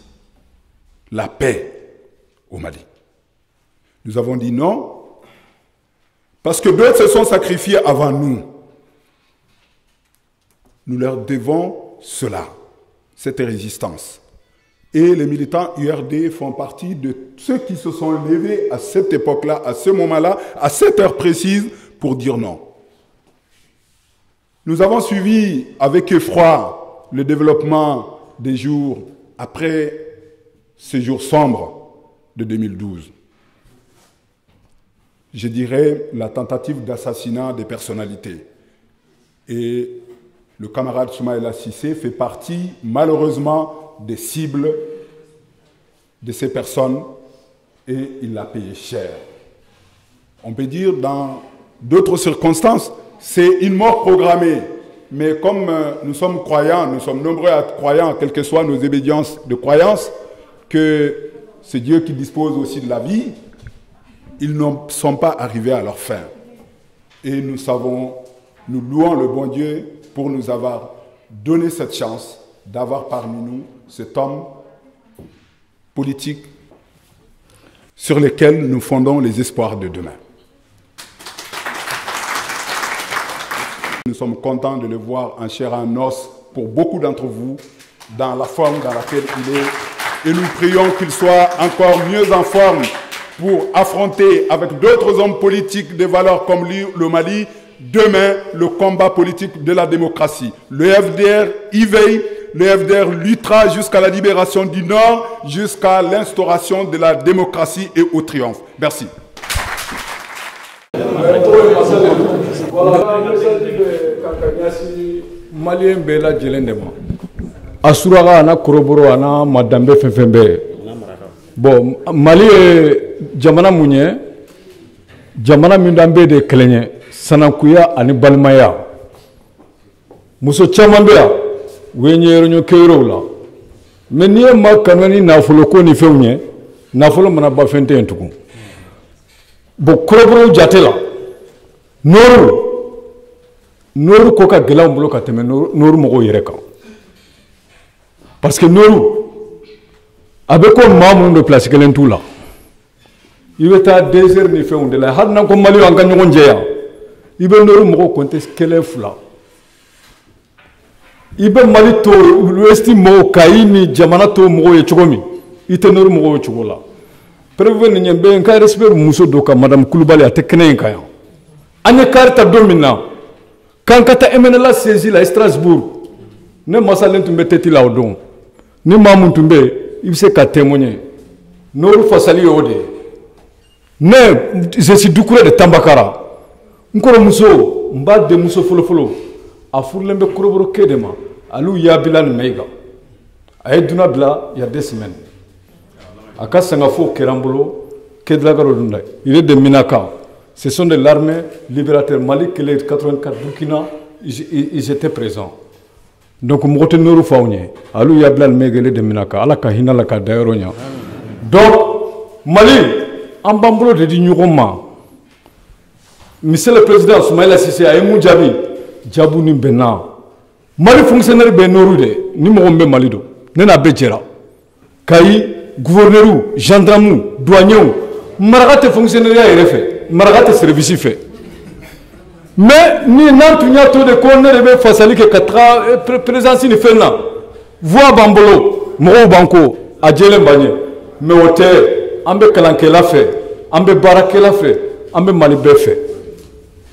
la paix au Mali. Nous avons dit non, parce que d'autres se sont sacrifiés avant nous. Nous leur devons cela, cette résistance. Et les militants URD font partie de ceux qui se sont levés à cette époque-là, à ce moment-là, à cette heure précise, pour dire non. Nous avons suivi avec effroi le développement des jours après ces jours sombres de 2012. Je dirais la tentative d'assassinat des personnalités. Et le camarade Soumaïla Cissé fait partie, malheureusement, des cibles de ces personnes et il l'a payé cher. On peut dire dans d'autres circonstances, c'est une mort programmée. Mais comme nous sommes croyants, nous sommes nombreux à être croyants, quelles que soient nos obédiences de croyance, que c'est Dieu qui dispose aussi de la vie, ils ne sont pas arrivés à leur fin. Et nous louons le bon Dieu pour nous avoir donné cette chance d'avoir parmi nous cet homme politique sur lequel nous fondons les espoirs de demain. Nous sommes contents de le voir en chair et en os pour beaucoup d'entre vous dans la forme dans laquelle il est. Et nous prions qu'il soit encore mieux en forme pour affronter avec d'autres hommes politiques des valeurs comme lui, le Mali, demain le combat politique de la démocratie. Le FDR y veille, le FDR luttera jusqu'à la libération du Nord, jusqu'à l'instauration de la démocratie et au triomphe. Merci. Malien bela jelendema asuraga na koroboro ana madambe fefembe bon Mali jamana munye jamana mindambe de klenye sanakuya ani balmaya muso chamambe ya wenyero nyo keuro la meniye makanani na fuloko ni feunye na fulo mana ba fente entuku bo koroboro jatela Noru koka gela mbulo ka teme noru mogo yere kan parce que noru abe ko mamun de place kelen tout là il veut ta désert ni fait on de la har nan ko mali anga nyon jeya ibe noru mogo contest kelen fula ibe mali to l'ouest mo kaini jamana to mogo ye chogomi ite noru mogo chogola prévenir nyembe nka respect muso doka madame Koulibaly atekene kaya anya carte domina quand kata MNLA saisi la Strasbourg ne masalen tumbe teti la odon ni mamun tumbe ibse ka témoigner noru fasali ode ne je suis dukure de Tambakara nkoro muso mba de muso folo a furlembe koroboro kedema alu yabilan meiga ay duna bla il y a 2 semaines aka sanga fo kerambolo kedla garo dunda il est de Minaka. Ce sont de l'armée libérateur Mali que les 84 Burkina, ils étaient présents. Donc, je suis venu à Alou Yablal Megele de Minaka, à la Kahina la Kadaeronia. Donc, Mali, en bambolo de Dignuroma, Monsieur le Président Soumaïla Sissé a ému Djabi, Djabou ni Bena. Mali fonctionnaire Benorude, ni Morombe Malido, Nena Bedjera, Kayi, gouverneur, gendarme, douanier, Maragate fonctionnaire à RFE. Maragate service fait. Mais ni n'antunya to de corner de fasali que 4 présence ni fait là. Voix bambolo, mo banco, a djelen bagné. Mais hôtel, ambe kalanke la fait, ambe barake la fait, ambe malibé fait.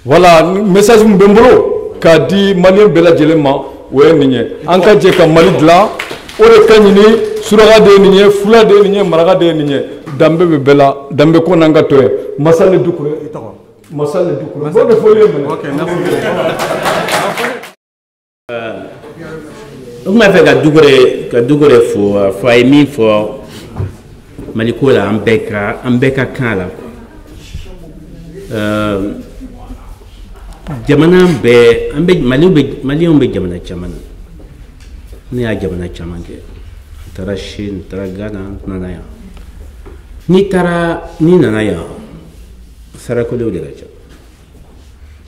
Voilà, message mbembolo ka di malien bela djelema ouais nigne. Anka djeka malidla, ore kanini suraga de nigne, fula de nigne, maraga de nigne. Dambe bela, dambe ko nanga toé. Masale dukure itako. Masale dukure. Bon de folie. OK, merci. On m'a fait ka dugure fo aymi fo malikola ambeka kala. Jamana be ambe mali on be jamana chamana. Ni a jamana chamange. Tara Chine, tara Ghana, nanaya. Ni nanaya. Sarakole de la chap.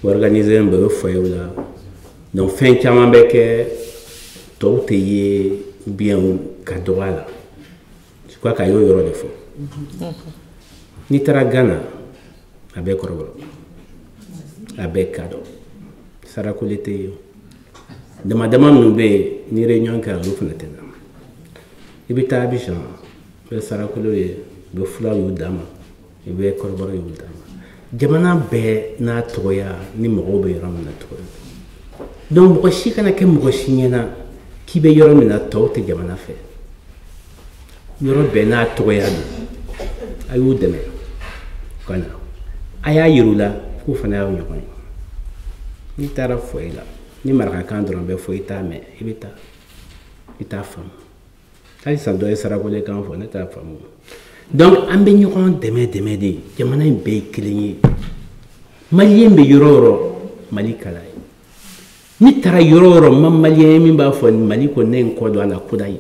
Organiser un peu foyer là. Donc fin chaman beke tout est bien cadeau là. Je crois qu'il y a eu de faux. Ni tara Ghana avec corobro. Avec cadeau. Sarakole te yo. De madame nous be ni réunion ka ruf na tena. Ibita Abidjan be Sarakole be fula yu dama be koroboro yu dama jamana be na toya ni mogo be ram na toya donc ko shi kana ke mogo shi nyana ki be yoro na to te jamana fe yoro be na toya ayu deme kana aya yirula ku fana yu nyakon ni tara foila ni maraka kan dron be foita me ibita ita fam. Ça doit être Sarakole quand on est à femme. Donc, an bɛ ɲɔgɔn dɛmɛ de jamana in bɛɛ ye kelen ye maliyɛn bɛ yɔrɔ o yɔrɔ Mali ka d'a ye ni taara yɔrɔ o yɔrɔ ma maliyɛn ye min b'a fɔ Mali ko ne ye n kɔ don a la ko da ye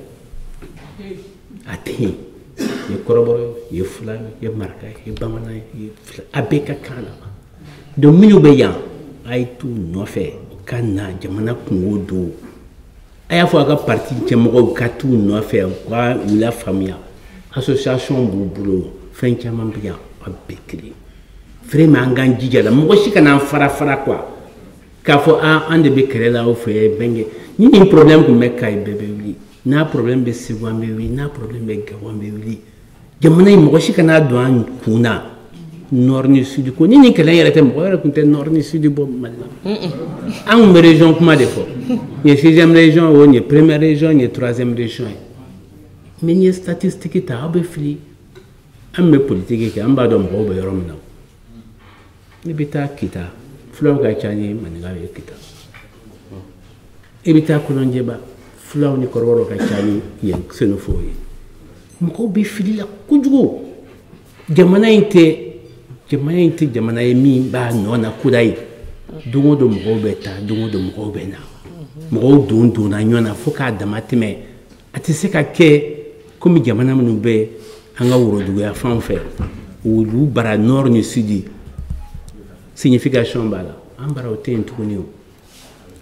a tɛ yen i ye kɔrɔbɔrɔ ye i ye Fulani ye i ye Maraka ye i ye Bamanan ye i ye a bɛɛ ka kan la donc minnu bɛ yan a ye t'u nɔfɛ ka na jamana kungo don a y'a fɔ a ka parti ɲɛmɔgɔw ka t'u nɔfɛ u ka u lafaamuya association b'u bolo fɛn caman bɛ yan a bɛɛ kelen vraiment an k'an jija la mɔgɔ si kana an fara quoi k'a fɔ an de bɛ kɛlɛ la aw fɛ bɛnkɛ ni nin problème tun bɛ Kayi bɛɛ bɛ wuli n'a problème bɛ Segu an bɛ wuli n'a problème bɛ Gawo an bɛ wuli jamana in mɔgɔ si kana don an kun na nord ni sud ko ni nin kɛlɛ yɛrɛ tɛ mɔgɔ yɛrɛ tun tɛ nord ni sud bɔ Mali la an tun bɛ région kuma de fɔ nin ye 6e région o nin ye 1e région nin ye 3e région ye mais n'i ye statistique ta aw bɛ fili an bɛ politique kɛ an b'a dɔn mɔgɔw bɛ yɔrɔ min na i bɛ taa Kita fulaw ka ca ni maninkaw ye Kita i bɛ taa Kɔlɔnjɛba fulaw ni kɔrɔbɔrɔw ka ca ni yen Senofow ye mɔgɔw bɛ fili la kojugu jamana in tɛ jamana ye min b'a nɔ na kuda ye don o don mɔgɔw bɛ taa don o don mɔgɔw bɛ na mɔgɔw donna ɲɔgɔn na fo k'a dama tɛmɛ a tɛ se ka kɛ komi jamana minnu bɛ an ka woroduguya fan fɛ olu bara nord ni sud signification b'a la an bara o tɛ yen tuguni o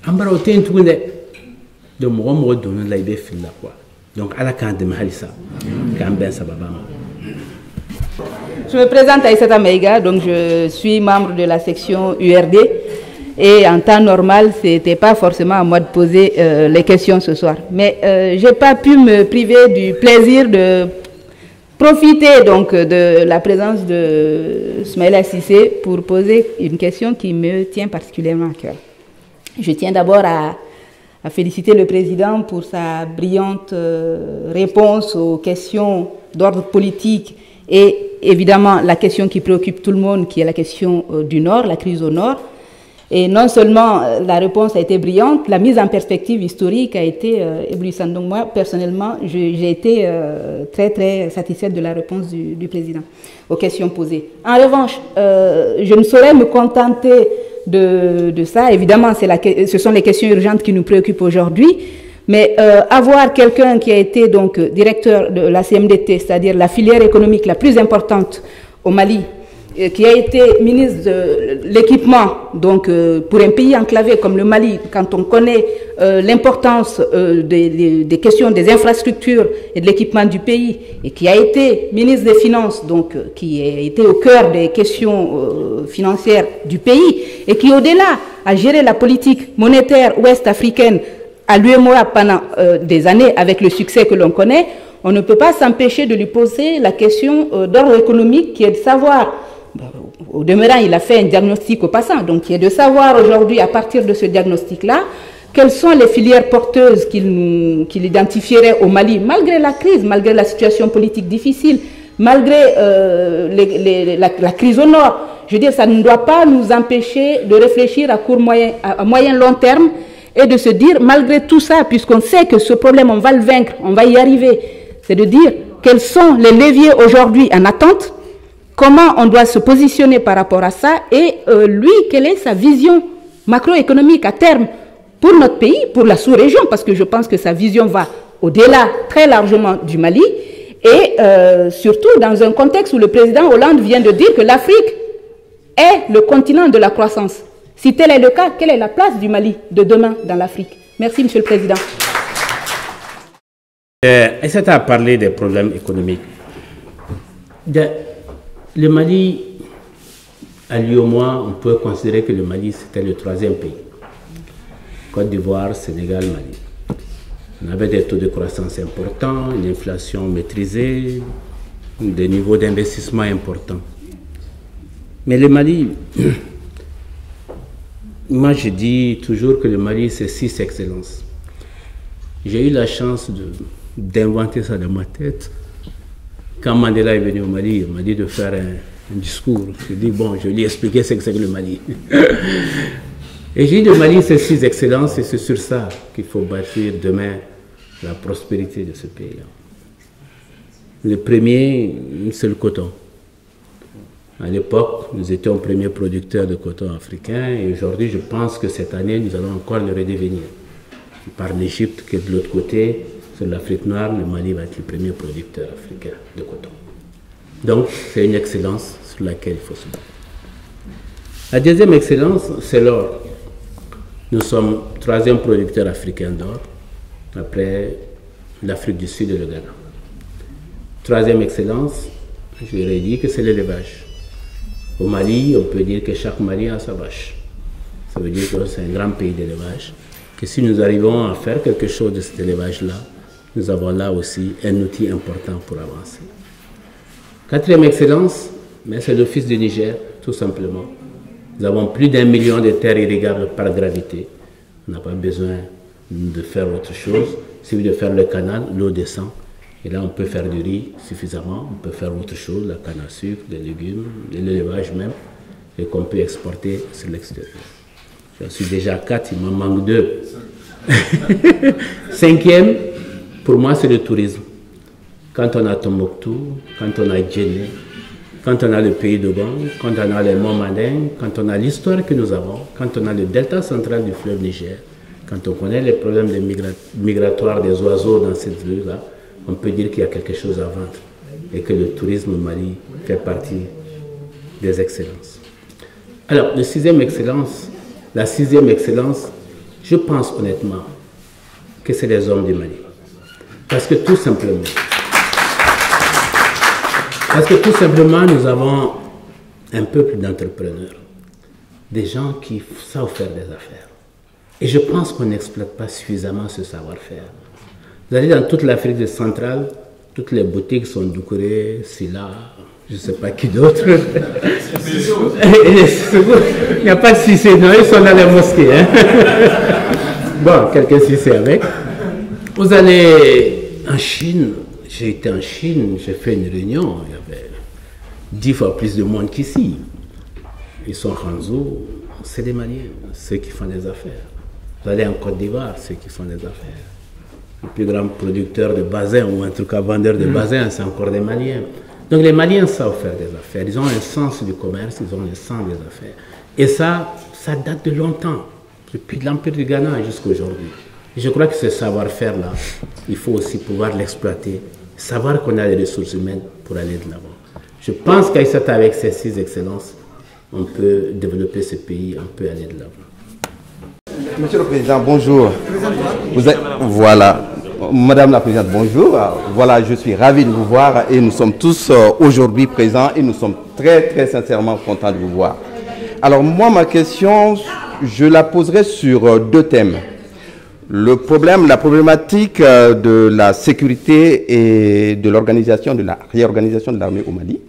an bara o tɛ yen tuguni dɛ donc mɔgɔ donna la i bɛ fili la quoi donc ala k'an dɛmɛ halisa k'an bɛn sababa ma. Je me présente Aïssata Maïga, donc je suis membre de la section URD et en temps normal, ce n'était pas forcément à moi de poser les questions ce soir. Mais je n'ai pas pu me priver du plaisir de profiter donc de la présence de Soumaïla Cissé pour poser une question qui me tient particulièrement à cœur. Je tiens d'abord à féliciter le président pour sa brillante réponse aux questions d'ordre politique et évidemment la question qui préoccupe tout le monde, qui est la question du Nord, la crise au Nord. Et non seulement la réponse a été brillante, la mise en perspective historique a été éblouissante. Donc moi, personnellement, j'ai été très très satisfaite de la réponse du président aux questions posées. En revanche, je ne saurais me contenter de ça. Évidemment, ce sont les questions urgentes qui nous préoccupent aujourd'hui. Mais avoir quelqu'un qui a été donc directeur de la CMDT, c'est-à-dire la filière économique la plus importante au Mali, qui a été ministre de l'équipement, donc pour un pays enclavé comme le Mali, quand on connaît l'importance des questions des infrastructures et de l'équipement du pays, et qui a été ministre des Finances, donc qui a été au cœur des questions financières du pays, et qui au-delà a géré la politique monétaire ouest-africaine à l'UEMOA pendant des années avec le succès que l'on connaît, on ne peut pas s'empêcher de lui poser la question d'ordre économique qui est de savoir, au demeurant il a fait un diagnostic au passant, donc qui est de savoir aujourd'hui à partir de ce diagnostic-là, quelles sont les filières porteuses qu'il identifierait au Mali, malgré la crise, malgré la situation politique difficile, malgré la crise au Nord. Je veux dire, ça ne doit pas nous empêcher de réfléchir à moyen long terme et de se dire, malgré tout ça, puisqu'on sait que ce problème, on va le vaincre, on va y arriver, c'est de dire quels sont les leviers aujourd'hui en attente, comment on doit se positionner par rapport à ça, et lui, quelle est sa vision macroéconomique à terme pour notre pays, pour la sous-région, parce que je pense que sa vision va au-delà très largement du Mali, et surtout dans un contexte où le président Hollande vient de dire que l'Afrique est le continent de la croissance. Si tel est le cas, quelle est la place du Mali de demain dans l'Afrique? Merci, Monsieur le Président. Aïssata a parlé des problèmes économiques. Le Mali, à lui au moins, on peut considérer que le Mali, c'était le 3e pays. Côte d'Ivoire, Sénégal, Mali. On avait des taux de croissance importants, une inflation maîtrisée, des niveaux d'investissement importants. Mais le Mali... Moi, je dis toujours que le Mali, c'est 6 excellences. J'ai eu la chance d'inventer ça dans ma tête. Quand Mandela est venu au Mali, il m'a dit de faire un discours. Je dis, bon, je lui ai expliqué ce que c'est que le Mali. Et j'ai dit, le Mali, c'est 6 excellences et c'est sur ça qu'il faut bâtir demain la prospérité de ce pays-là. Le premier, c'est le coton. À l'époque, nous étions premiers producteurs de coton africain et aujourd'hui, je pense que cette année, nous allons encore le redevenir. Par l'Égypte qui est de l'autre côté, sur l'Afrique noire, le Mali va être le premier producteur africain de coton. Donc, c'est une excellence sur laquelle il faut se battre. La deuxième excellence, c'est l'or. Nous sommes troisième producteur africain d'or, après l'Afrique du Sud et le Ghana. Troisième excellence, je leur ai dit que c'est l'élevage. Au Mali, on peut dire que chaque Mali a sa vache. Ça veut dire que c'est un grand pays d'élevage. Que si nous arrivons à faire quelque chose de cet élevage-là, nous avons là aussi un outil important pour avancer. Quatrième excellence, c'est l'Office du Niger, tout simplement. Nous avons plus d'1 million de terres irrigables par gravité. On n'a pas besoin de faire autre chose. Il suffit de faire le canal, l'eau descend. Et là, on peut faire du riz suffisamment. On peut faire autre chose, la canne à sucre, des légumes, de l'élevage même, et qu'on peut exporter sur l'extérieur. J'en suis déjà 4, il m'en manque 2. Cinquième, pour moi, c'est le tourisme. Quand on a Tombouctou, quand on a Djenné, quand on a le pays de Gong, quand on a les monts Manding, quand on a l'histoire que nous avons, quand on a le delta central du fleuve Niger, quand on connaît les problèmes migratoires des oiseaux dans cette zone-là, on peut dire qu'il y a quelque chose à vendre et que le tourisme au Mali fait partie des excellences. Alors, la sixième excellence, je pense honnêtement que c'est les hommes du Mali. Parce que tout simplement, nous avons un peuple d'entrepreneurs, des gens qui savent faire des affaires. Et je pense qu'on n'exploite pas suffisamment ce savoir-faire. Vous allez dans toute l'Afrique centrale, toutes les boutiques sont Doucouré, Silla, je ne sais pas qui d'autre. Il n'y a pas de Cissé, non, ils sont dans les mosquées. Hein. Bon, quelques Cissé avec. Vous allez en Chine, j'ai été en Chine, j'ai fait une réunion, il y avait 10 fois plus de monde qu'ici. Ils sont Hanzhou, c'est des Maliens, ceux qui font des affaires. Vous allez en Côte d'Ivoire, ceux qui font des affaires. Le plus grand producteur de basin, ou en tout cas vendeur de basin, c'est encore des Maliens. Donc les Maliens savent faire des affaires, ils ont un sens du commerce, ils ont un sens des affaires. Et ça date de longtemps, depuis l'Empire du Ghana jusqu'à aujourd'hui. Je crois que ce savoir-faire-là, il faut aussi pouvoir l'exploiter, savoir qu'on a les ressources humaines pour aller de l'avant. Je pense qu'avec ces 6 excellences, on peut développer ce pays, on peut aller de l'avant. Monsieur le Président, bonjour. Voilà. Madame la Présidente, bonjour. Voilà, je suis ravi de vous voir et nous sommes tous aujourd'hui présents et nous sommes très, très sincèrement contents de vous voir. Alors moi, ma question, je la poserai sur 2 thèmes. La problématique de la sécurité et de l'organisation, de la réorganisation de l'armée au Mali.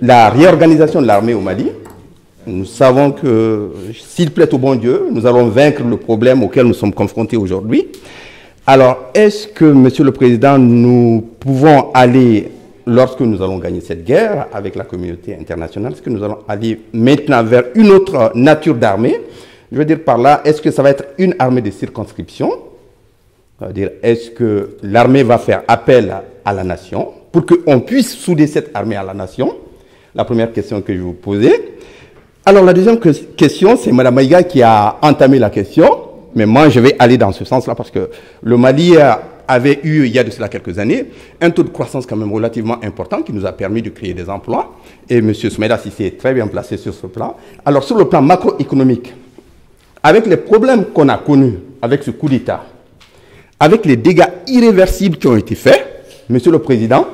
La réorganisation de l'armée au Mali. Nous savons que s'il plaît au bon Dieu, nous allons vaincre le problème auquel nous sommes confrontés aujourd'hui. Alors, est-ce que, Monsieur le Président, nous pouvons aller, lorsque nous allons gagner cette guerre avec la communauté internationale, est-ce que nous allons aller maintenant vers une autre nature d'armée? Je veux dire par là, est-ce que ça va être une armée de circonscription? C'est-à-dire, est-ce que l'armée va faire appel à la nation pour qu'on puisse souder cette armée à la nation? La première question que je vais vous poser. Alors la deuxième question, c'est Mme Maïga qui a entamé la question, mais moi je vais aller dans ce sens-là parce que le Mali avait eu, il y a de cela quelques années, un taux de croissance quand même relativement important qui nous a permis de créer des emplois. Et M. Soumaïla Cissé est très bien placé sur ce plan. Alors sur le plan macroéconomique, avec les problèmes qu'on a connus avec ce coup d'État, avec les dégâts irréversibles qui ont été faits, Monsieur le Président,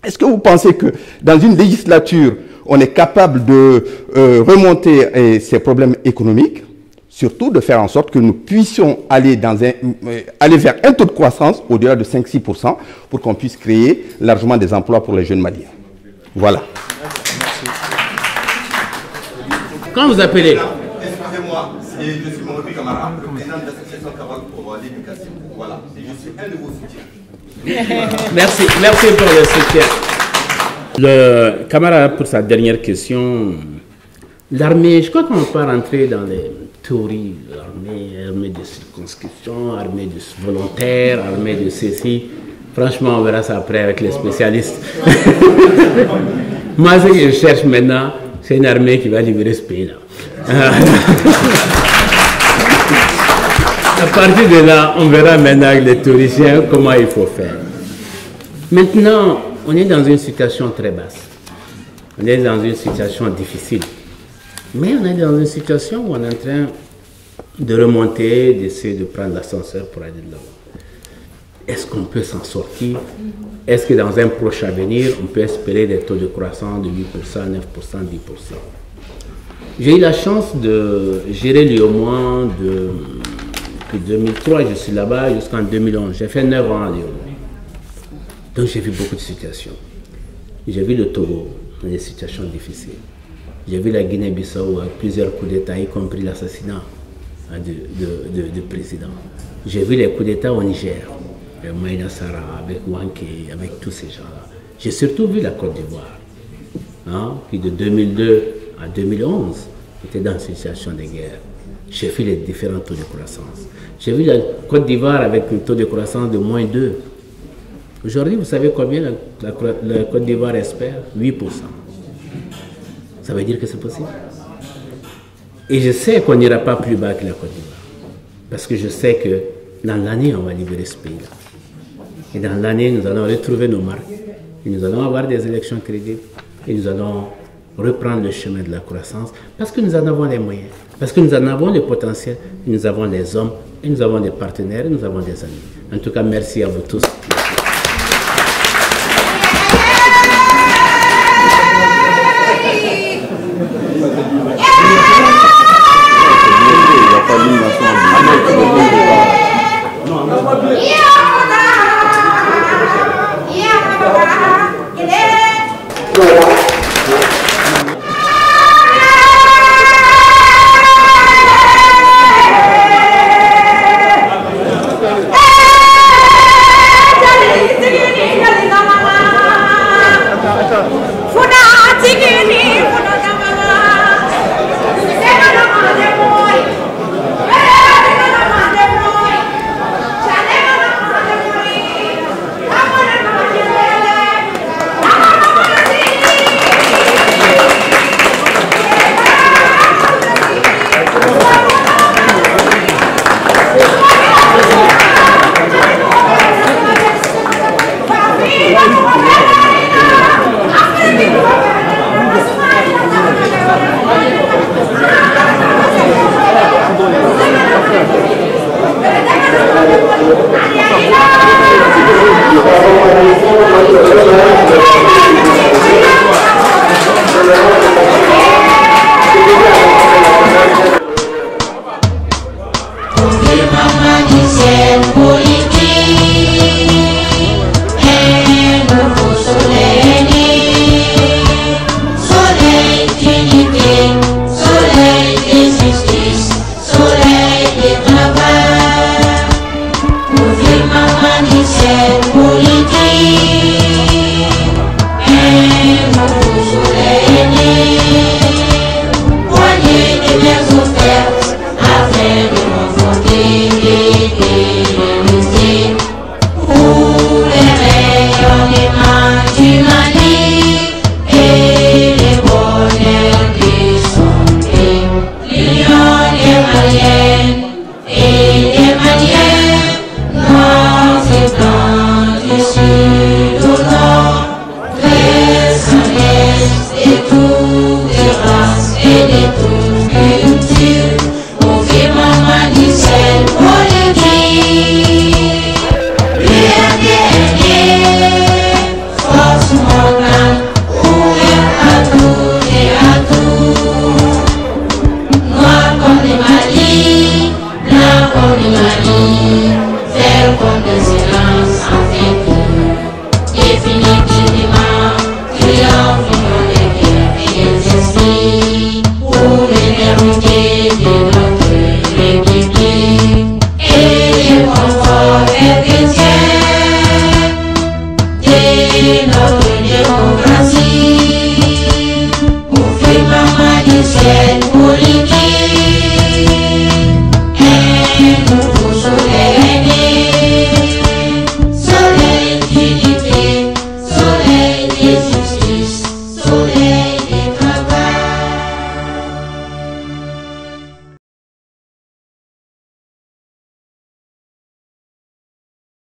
est-ce que vous pensez que dans une législature, on est capable de remonter ces problèmes économiques, surtout de faire en sorte que nous puissions aller vers un taux de croissance au-delà de 5-6% pour qu'on puisse créer largement des emplois pour les jeunes Maliens. Voilà. Quand vous appelez... Excusez-moi, je suis Maurice Camara, le président de l'association Cabal pour l'éducation. Voilà, je suis un de vos soutiens. Merci pour le soutien. Le camarade, pour sa dernière question, l'armée, je crois qu'on ne peut pas rentrer dans les théories de l'armée, armée de circonscription, armée de volontaires, armée de ceci. Franchement, on verra ça après avec les spécialistes. Moi, ce que je cherche maintenant, c'est une armée qui va libérer ce pays-là. À partir de là, on verra maintenant avec les théoriciens comment il faut faire. Maintenant, on est dans une situation très basse. On est dans une situation difficile. Mais on est dans une situation où on est en train de remonter, d'essayer de prendre l'ascenseur pour aller de l'avant. Est-ce qu'on peut s'en sortir? Est-ce que dans un proche avenir, on peut espérer des taux de croissance de 8%, 9%, 10%? J'ai eu la chance de gérer l'UEMOA depuis 2003, je suis là-bas jusqu'en 2011. J'ai fait 9 ans à Lyon. Donc j'ai vu beaucoup de situations. J'ai vu le Togo dans des situations difficiles. J'ai vu la Guinée-Bissau avec plusieurs coups d'État, y compris l'assassinat du président. J'ai vu les coups d'État au Niger, avec Maïna Sara, avec Wanké, avec tous ces gens-là. J'ai surtout vu la Côte d'Ivoire, qui de 2002 à 2011 était dans une situation de guerre. J'ai vu les différents taux de croissance. J'ai vu la Côte d'Ivoire avec un taux de croissance de -2. Aujourd'hui, vous savez combien la Côte d'Ivoire espère? 8%. Ça veut dire que c'est possible. Et je sais qu'on n'ira pas plus bas que la Côte d'Ivoire. Parce que je sais que dans l'année, on va libérer ce pays-là. Et dans l'année, nous allons retrouver nos marques. Et nous allons avoir des élections crédibles. Et nous allons reprendre le chemin de la croissance. Parce que nous en avons les moyens. Parce que nous en avons le potentiel. Et nous avons les hommes. Et nous avons des partenaires. Et nous avons des amis. En tout cas, merci à vous tous.